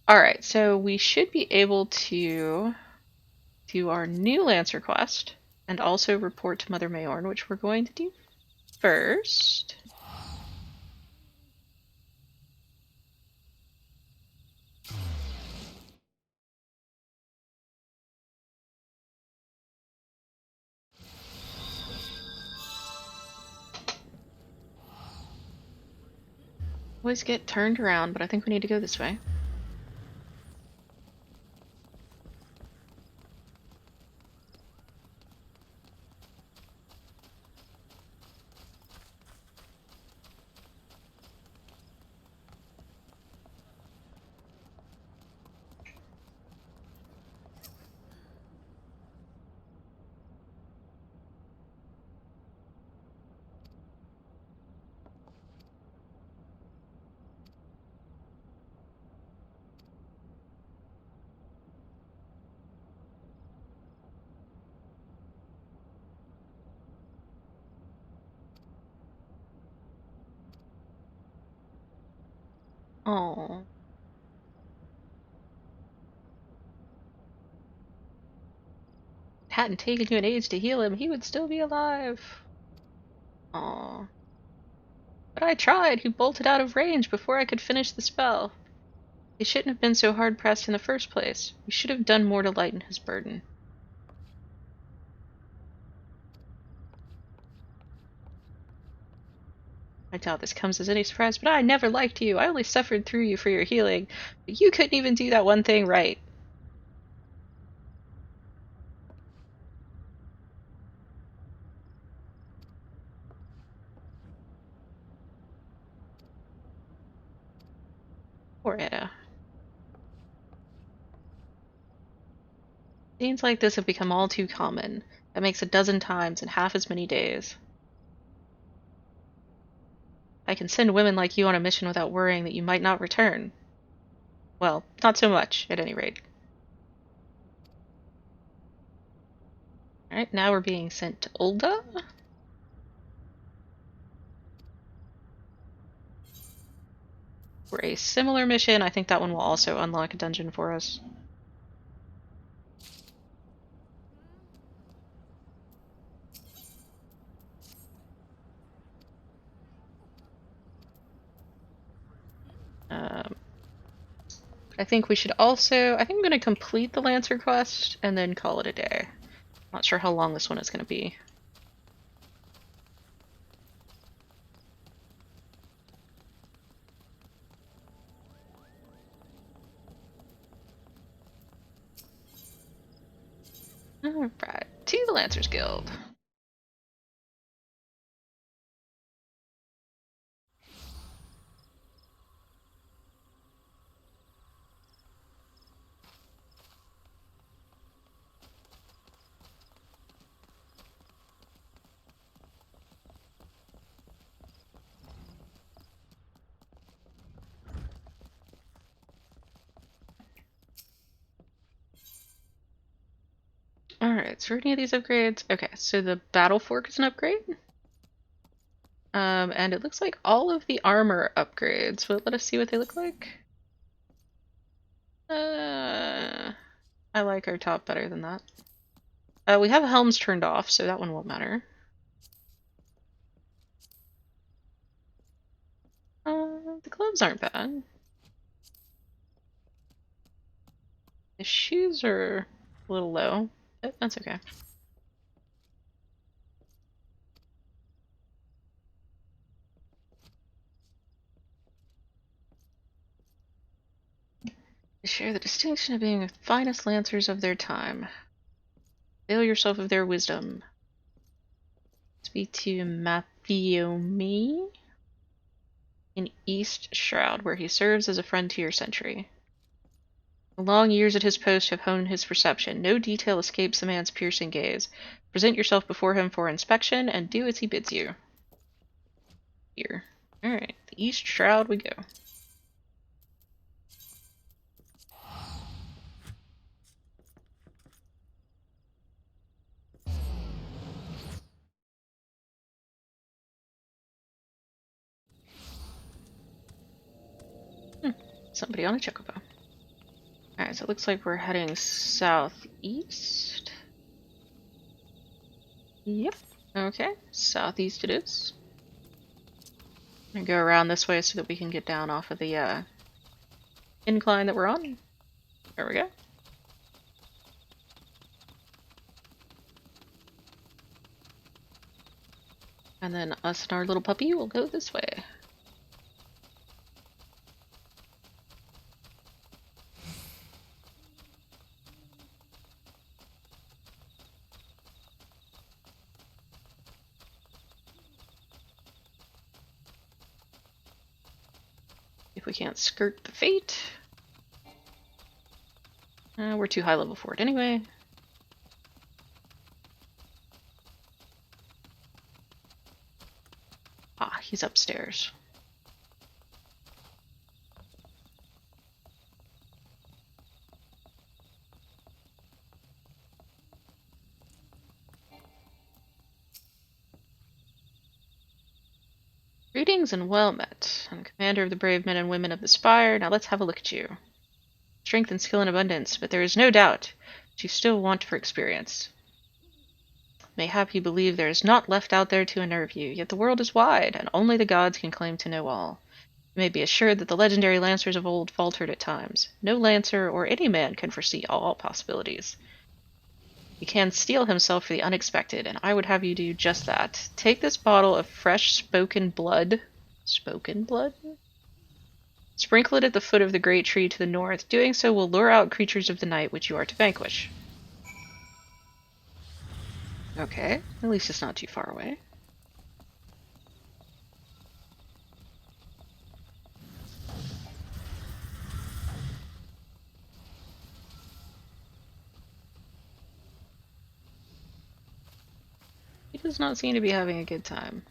Alright, so we should be able to do our new Lancer quest and also report to Mother Mayorn, which we're going to do first. Always get turned around, but I think we need to go this way. Oh. It hadn't taken you an age to heal him, he would still be alive. Aw. But I tried. He bolted out of range before I could finish the spell. He shouldn't have been so hard pressed in the first place. We should have done more to lighten his burden. I doubt this comes as any surprise, but I never liked you. I only suffered through you for your healing. But you couldn't even do that one thing right. Poor Anna. Scenes like this have become all too common. That makes a dozen times in half as many days. I can send women like you on a mission without worrying that you might not return. Well, not so much, at any rate. Alright, now we're being sent to Ulda. For a similar mission. I think that one will also unlock a dungeon for us. I think we should also... I think I'm going to complete the Lancer quest and then call it a day. Not sure how long this one is going to be. Alright, to the Lancers Guild. Alright, so for any of these upgrades... Okay, so the Battle Fork is an upgrade. And it looks like all of the armor upgrades. So let us see what they look like. I like our top better than that. We have helms turned off, so that one won't matter. The gloves aren't bad. The shoes are a little low, but that's okay. They share the distinction of being the finest lancers of their time. Avail yourself of their wisdom. Speak to Mathiomi in East Shroud, where he serves as a frontier sentry. The long years at his post have honed his perception. No detail escapes the man's piercing gaze. Present yourself before him for inspection, and do as he bids you. Here. Alright, the East Shroud we go. Somebody on a chocobo. Alright, so it looks like we're heading southeast. Yep. Okay, southeast it is. I'm gonna go around this way so that we can get down off of the incline that we're on. There we go. And then us and our little puppy will go this way. If we can't skirt the fate. We're too high level for it anyway. Ah, he's upstairs. Greetings and well met. I'm the commander of the brave men and women of the Spire. Now let's have a look at you. Strength and skill in abundance, but there is no doubt that you still want for experience. Mayhap you believe there is naught left out there to unnerve you, yet the world is wide, and only the gods can claim to know all. You may be assured that the legendary lancers of old faltered at times. No lancer or any man can foresee all possibilities. He can steel himself for the unexpected, and I would have you do just that. Take this bottle of fresh spoken blood. Spoken blood? Sprinkle it at the foot of the great tree to the north. Doing so will lure out creatures of the night which you are to vanquish. Okay, at least it's not too far away. He does not seem to be having a good time.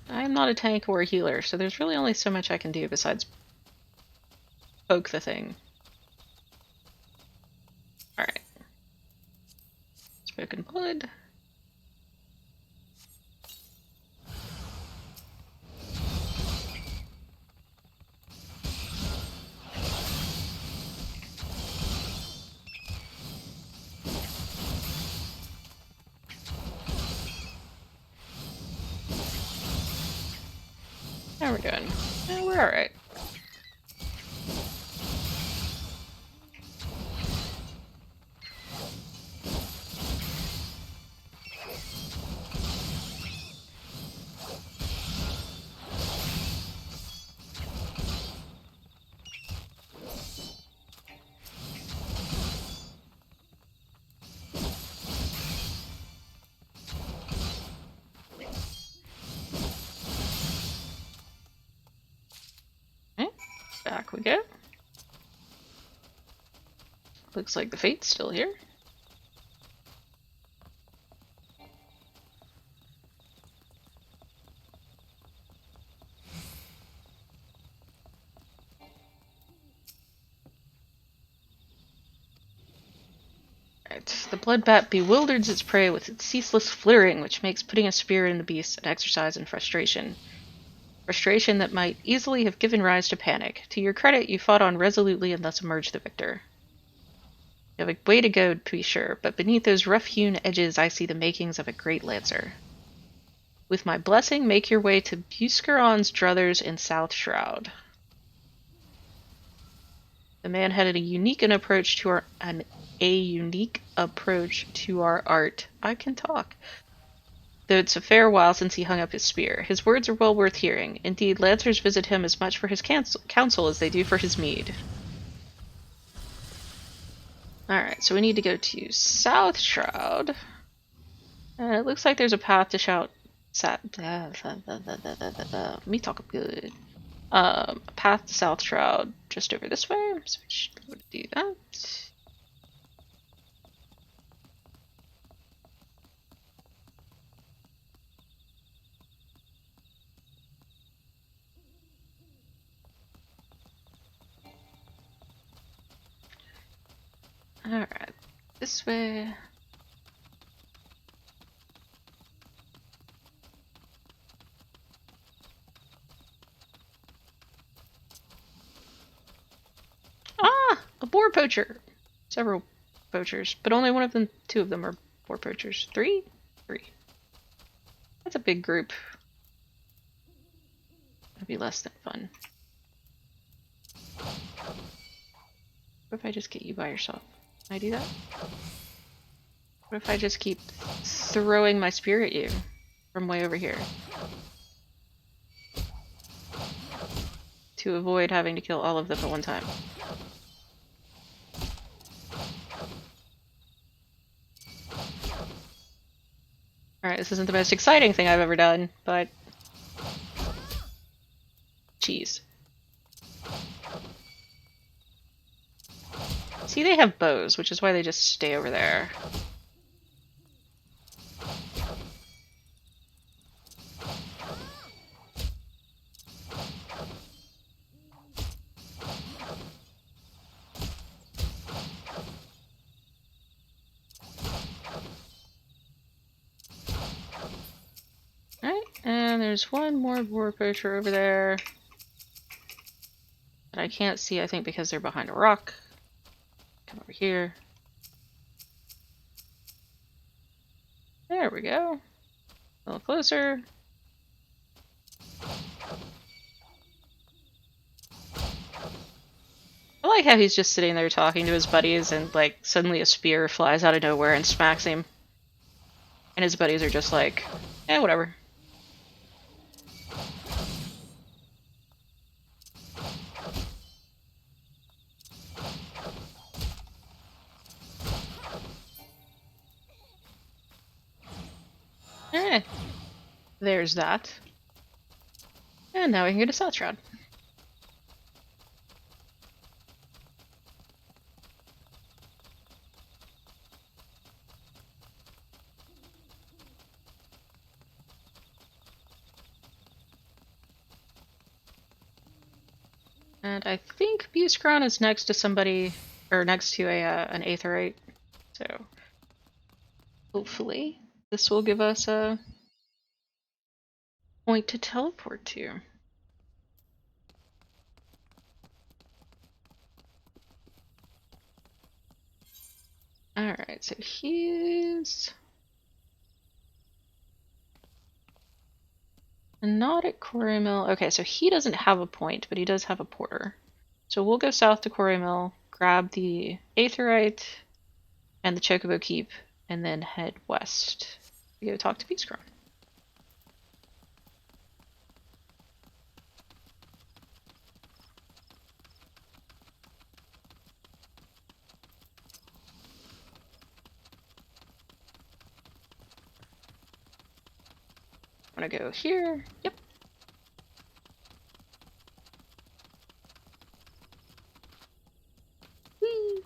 I am not a tank or a healer, so there's really only so much I can do besides poke the thing. Alright. Spoken blood. How are we doing? We're alright. Back we go. Looks like the fate's still here. Right. The blood bat bewilders its prey with its ceaseless flittering, which makes putting a spear in the beast an exercise in frustration. Frustration that might easily have given rise to panic. To your credit, you fought on resolutely and thus emerged the victor. You have a way to go, to be sure, but beneath those rough-hewn edges I see the makings of a great lancer. With my blessing, make your way to Buscaron's druthers in South Shroud. The man had a unique approach to our art. I can talk. Though it's a fair while since he hung up his spear. His words are well worth hearing. Indeed, lancers visit him as much for his counsel as they do for his mead. Alright, so we need to go to South Shroud. And it looks like there's a path to shout. Me talk good. A path to South Shroud just over this way. So we should be able to do that. Alright, this way. Ah! A boar poacher! Several poachers, but only one of them, two of them are boar poachers. Three? Three. That's a big group. It'd be less than fun. What if I just get you by yourself? Can I do that? What if I just keep throwing my spear at you from way over here? To avoid having to kill all of them at one time. Alright, this isn't the most exciting thing I've ever done, but... Jeez. See, they have bows, which is why they just stay over there. Alright, and there's one more boar poacher over there. That I can't see, I think, because they're behind a rock. Come over here. There we go. A little closer. I like how he's just sitting there talking to his buddies and, like, suddenly a spear flies out of nowhere and smacks him. And his buddies are just like, eh, whatever. Eh, there's that. And now we can go to South Shroud. And I think Buscaron is next to somebody, or next to an Aetheryte. So, hopefully, this will give us a point to teleport to. Alright, so he's not at Quarry Mill. Okay, so he doesn't have a point, but he does have a porter. So we'll go south to Quarry Mill, grab the Aetheryte and the Chocobo Keep, and then head west to go talk to Buscaron. I'm gonna go here. Yep. Whee!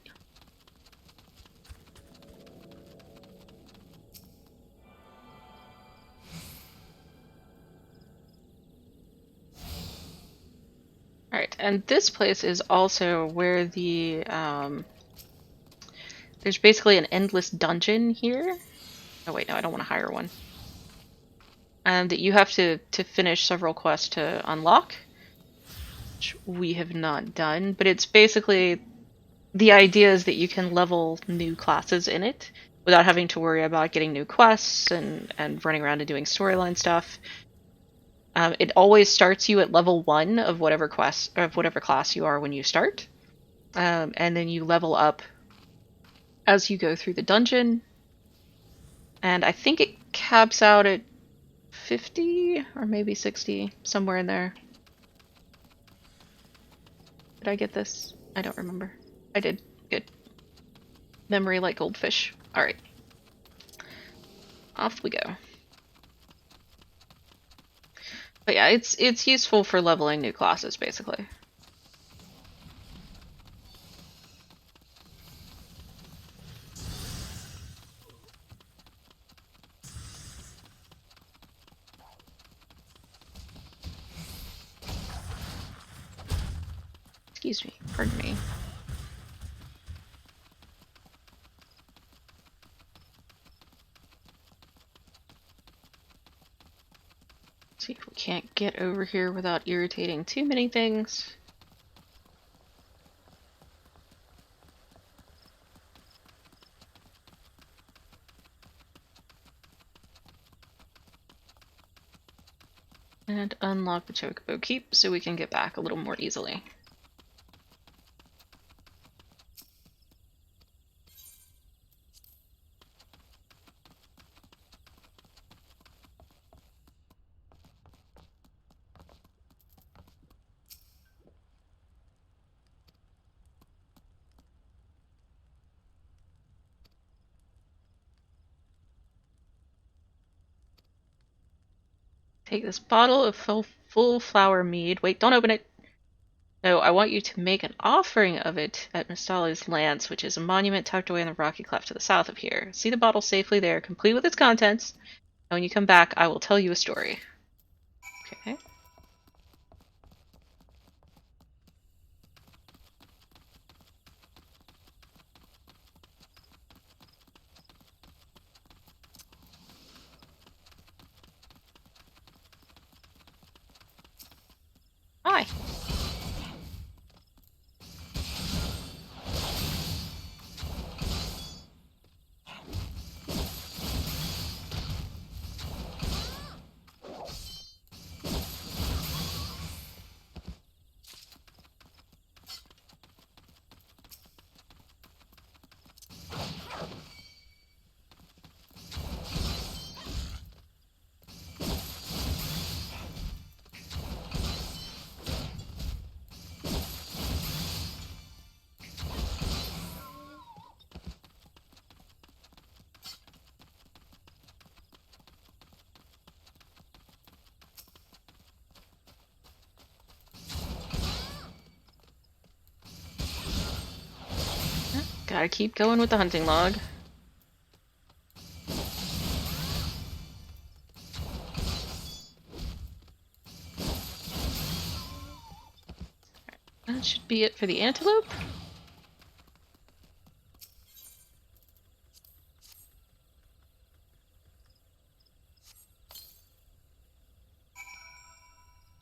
Alright, and this place is also where the, there's basically an endless dungeon here. Oh wait, no, I don't want to hire one. that you have to finish several quests to unlock, which we have not done. But it's basically the idea is that you can level new classes in it without having to worry about getting new quests and running around and doing storyline stuff. It always starts you at level 1 of whatever class you are when you start, and then you level up as you go through the dungeon. And I think it caps out at 50 or maybe 60, somewhere in there. Did I get this? I don't remember. I did. Good. Memory like goldfish. Alright. Off we go. But yeah, it's useful for leveling new classes, basically. Excuse me. Pardon me. See if we can't get over here without irritating too many things. And unlock the Chocobo Keep so we can get back a little more easily. Take this bottle of full flower mead. Wait, don't open it. No, I want you to make an offering of it at Mistali's Lance, which is a monument tucked away in the rocky cleft to the south of here. See the bottle safely there, complete with its contents. And when you come back, I will tell you a story. Okay. Hi. Gotta keep going with the hunting log. That should be it for the antelope.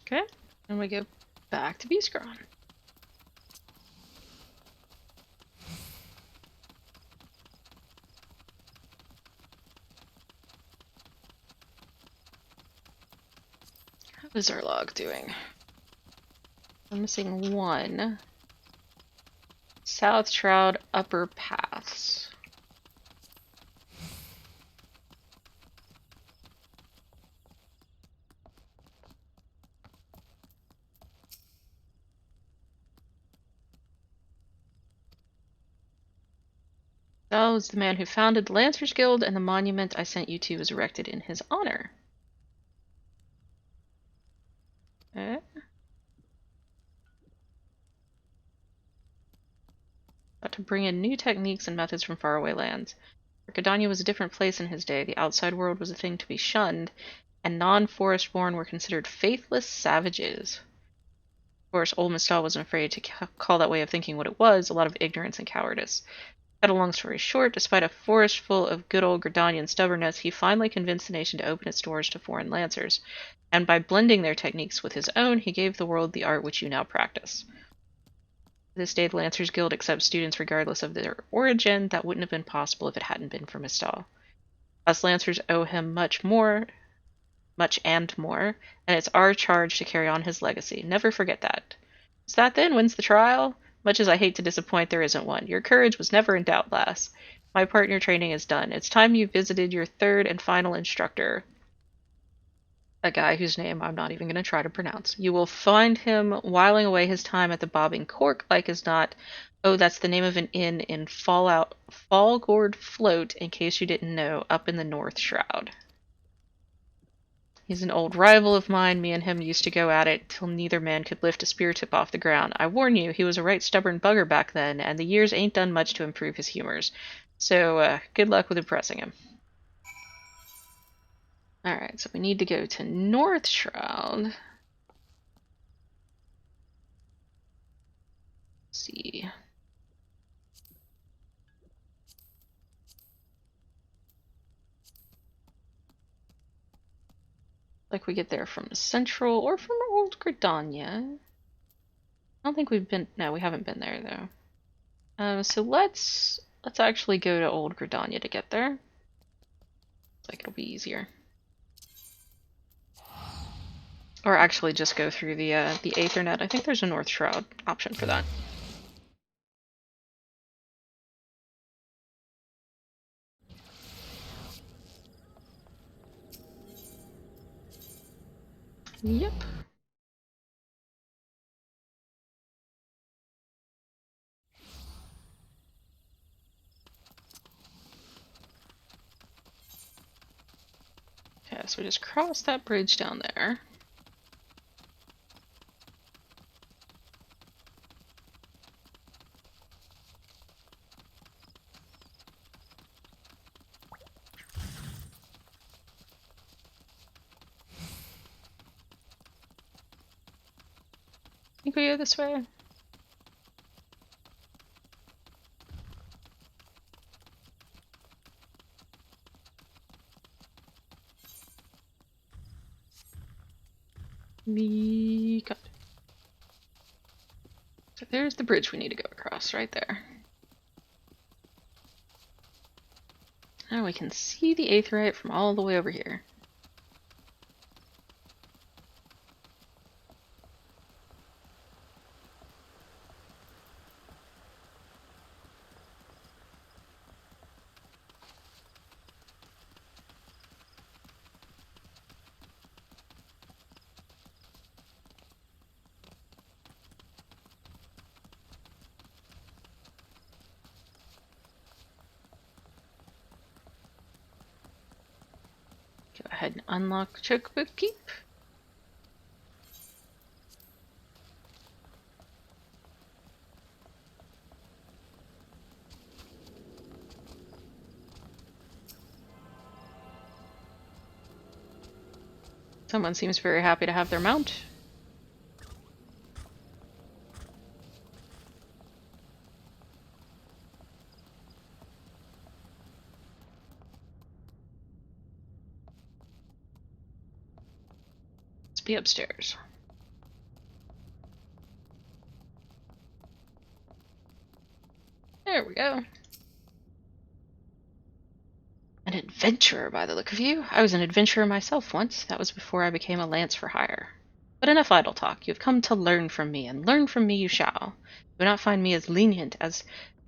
Okay, and we go back to Beastcron. How is our log doing? I'm missing one. South Shroud Upper Paths. Thou is the man who founded the Lancers Guild, and the monument I sent you to was erected in his honor. Okay. About to bring in new techniques and methods from faraway lands. Arcadania was a different place in his day. The outside world was a thing to be shunned, and non-forest-born were considered faithless savages. Of course, old Mistal wasn't afraid to call that way of thinking what it was, a lot of ignorance and cowardice. Cut a long story short, despite a forest full of good old Gridanian stubbornness, he finally convinced the nation to open its doors to foreign lancers, and by blending their techniques with his own, he gave the world the art which you now practice. To this day, the Lancers Guild accepts students regardless of their origin. That wouldn't have been possible if it hadn't been for Mistal. Us Lancers owe him much and more, and it's our charge to carry on his legacy. Never forget that. Is that then wins the trial? Much as I hate to disappoint, there isn't one. Your courage was never in doubt, lass. My partner training is done. It's time you visited your third and final instructor, a guy whose name I'm not even going to try to pronounce. You will find him whiling away his time at the Bobbing Cork like as not. Oh, that's the name of an inn in Fallgourd Float, in case you didn't know, up in the North Shroud. He's an old rival of mine. Me and him used to go at it till neither man could lift a spear tip off the ground. I warn you, he was a right stubborn bugger back then, and the years ain't done much to improve his humors. So, good luck with impressing him. Alright, so we need to go to North Shroud. Let's see. Like we get there from Central or from Old Gridania. I don't think we've been. No, we haven't been there though. So let's actually go to Old Gridania to get there. Looks like it'll be easier. Or actually just go through the Aethernet. I think there's a North Shroud option for that. Yep. Okay, so we just cross that bridge down there. Think we go this way? Got it. So there's the bridge we need to go across, right there. Now we can see the Aetherite from all the way over here. Go ahead and unlock Chocobo Keep. Someone seems very happy to have their mount. Let's be upstairs. There we go. An adventurer by the look of you. I was an adventurer myself once. That was before I became a lance for hire. But enough idle talk. You have come to learn from me, and learn from me you shall. You will not find me as lenient as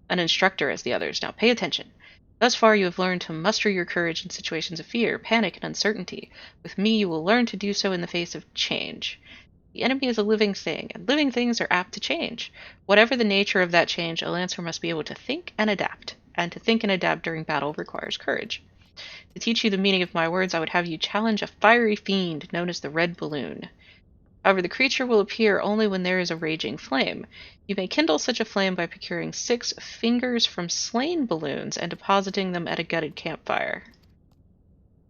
an instructor as the others. Now pay attention. Thus far you have learned to muster your courage in situations of fear, panic, and uncertainty. With me you will learn to do so in the face of change. The enemy is a living thing, and living things are apt to change. Whatever the nature of that change, a lancer must be able to think and adapt. And to think and adapt during battle requires courage. To teach you the meaning of my words, I would have you challenge a fiery fiend known as the Red Balloon. However, the creature will appear only when there is a raging flame. You may kindle such a flame by procuring 6 fingers from slain balloons and depositing them at a gutted campfire.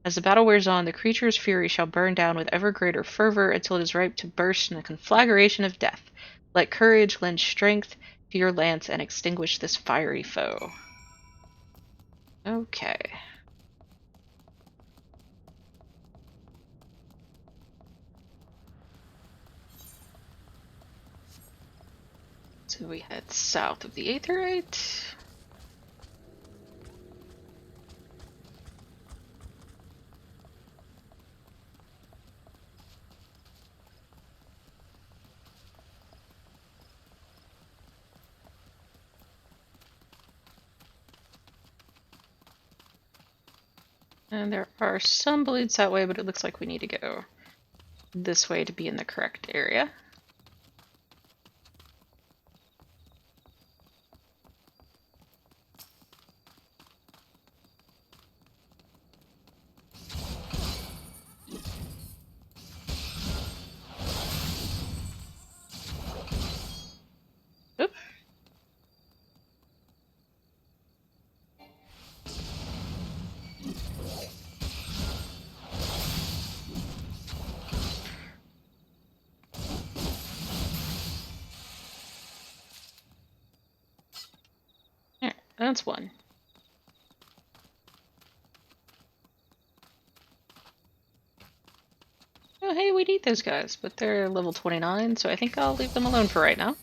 As the battle wears on, the creature's fury shall burn down with ever greater fervor until it is ripe to burst in a conflagration of death. Let courage lend strength to your lance and extinguish this fiery foe. Okay. So we head south of the Aetheryte. And there are some bleeds that way, but it looks like we need to go this way to be in the correct area. Oop. Alright, that's one. Oh, hey, we need those guys, but they're level 29, so I think I'll leave them alone for right now.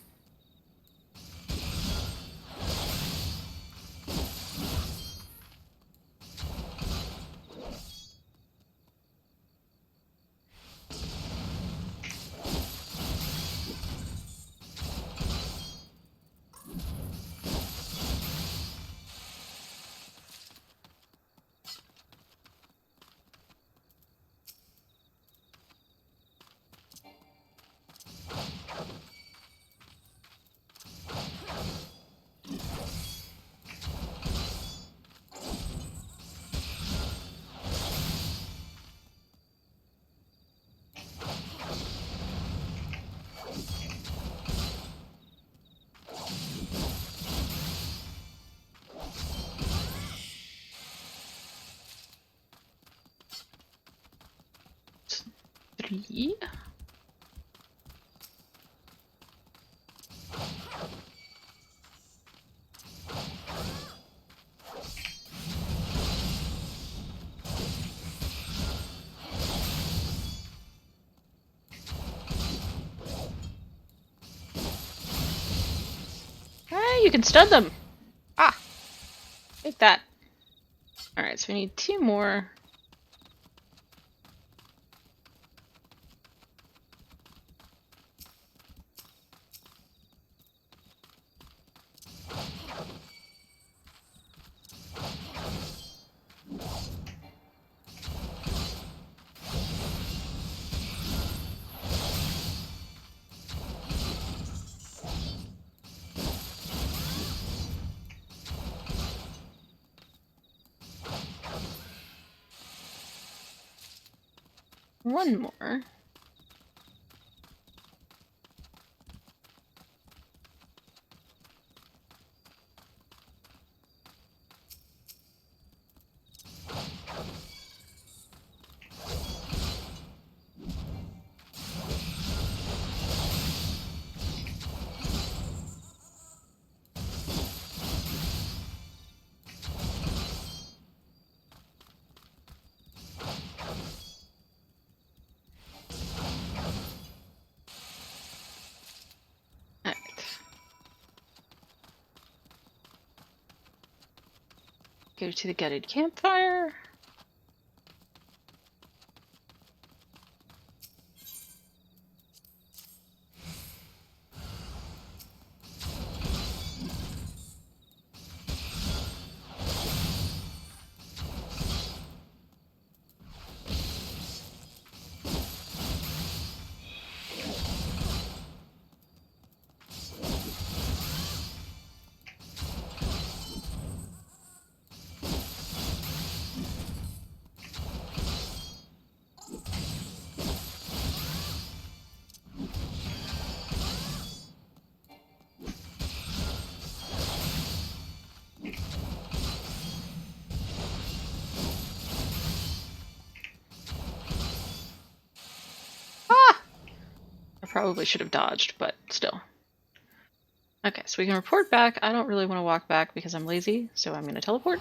Three. Hey, you can stun them! Ah! Take that. Alright, so we need two more. One more. Alright. Go to the gutted campfire. Ah! I probably should have dodged, but still. Okay, so we can report back. I don't really want to walk back because I'm lazy, so I'm going to teleport.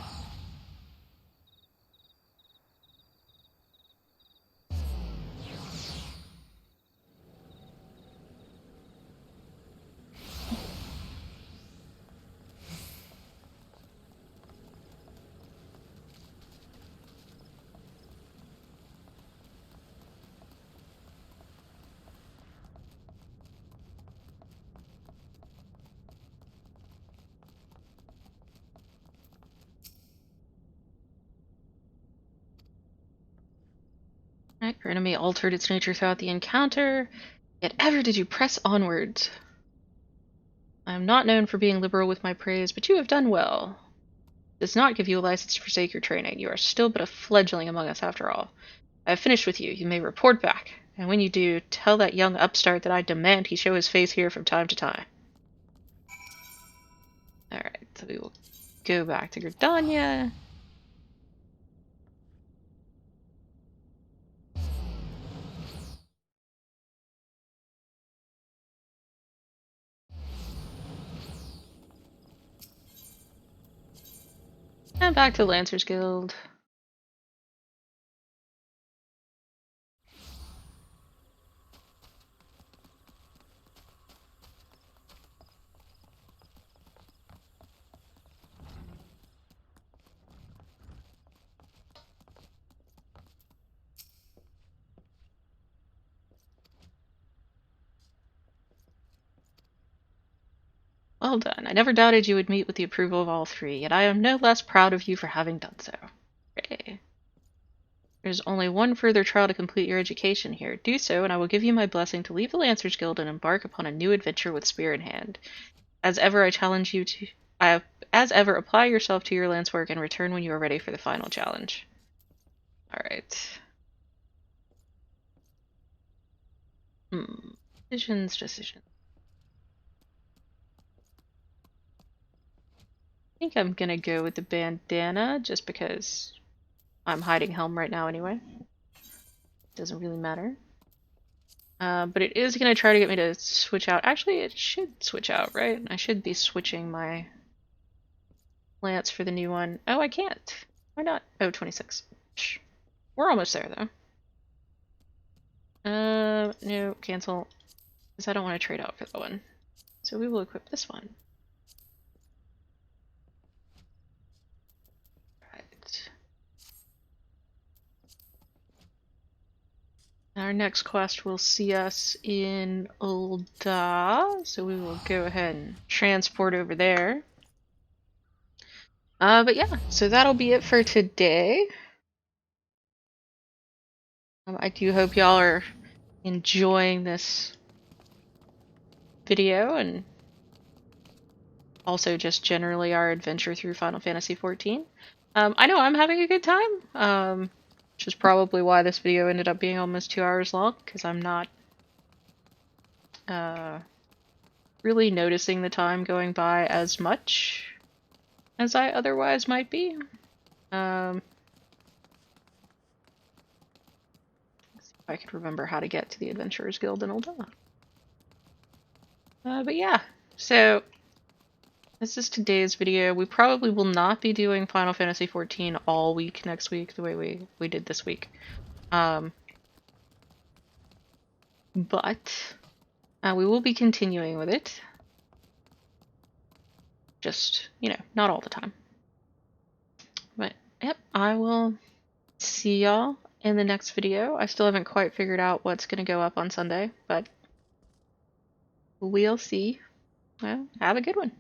Your enemy altered its nature throughout the encounter, yet ever did you press onwards. I am not known for being liberal with my praise, but you have done well. It does not give you a license to forsake your training. You are still but a fledgling among us after all. I have finished with you. You may report back. And when you do, tell that young upstart that I demand he show his face here from time to time. Alright, so we will go back to Gridania. And back to Lancers Guild. Well done. I never doubted you would meet with the approval of all three, yet I am no less proud of you for having done so. Hooray. There's only one further trial to complete your education here. Do so, and I will give you my blessing to leave the Lancers Guild and embark upon a new adventure with spear in hand. As ever, I challenge you to... as ever, apply yourself to your lance work and return when you are ready for the final challenge. Alright. Decisions. I think I'm gonna go with the bandana, just because I'm hiding Helm right now anyway. Doesn't really matter. But it is gonna try to get me to switch out. Actually, it should switch out, right? I should be switching my lance for the new one. Oh, I can't. Why not? Oh, 26. Shh. We're almost there, though. No, cancel. Because I don't want to trade out for that one. So we will equip this one. Right. Our next quest will see us in Ul'dah, so we will go ahead and transport over there. But yeah, so that'll be it for today. I do hope y'all are enjoying this video and also just generally our adventure through Final Fantasy XIV. I know I'm having a good time, which is probably why this video ended up being almost 2 hours long, because I'm not really noticing the time going by as much as I otherwise might be. Let's see if I could remember how to get to the Adventurers Guild in Ul'dah. But yeah, so this is today's video. We probably will not be doing Final Fantasy XIV all week next week the way we did this week. But we will be continuing with it. Just, not all the time. But, yep, I will see y'all in the next video. I still haven't quite figured out what's going to go up on Sunday, but we'll see. Well, have a good one.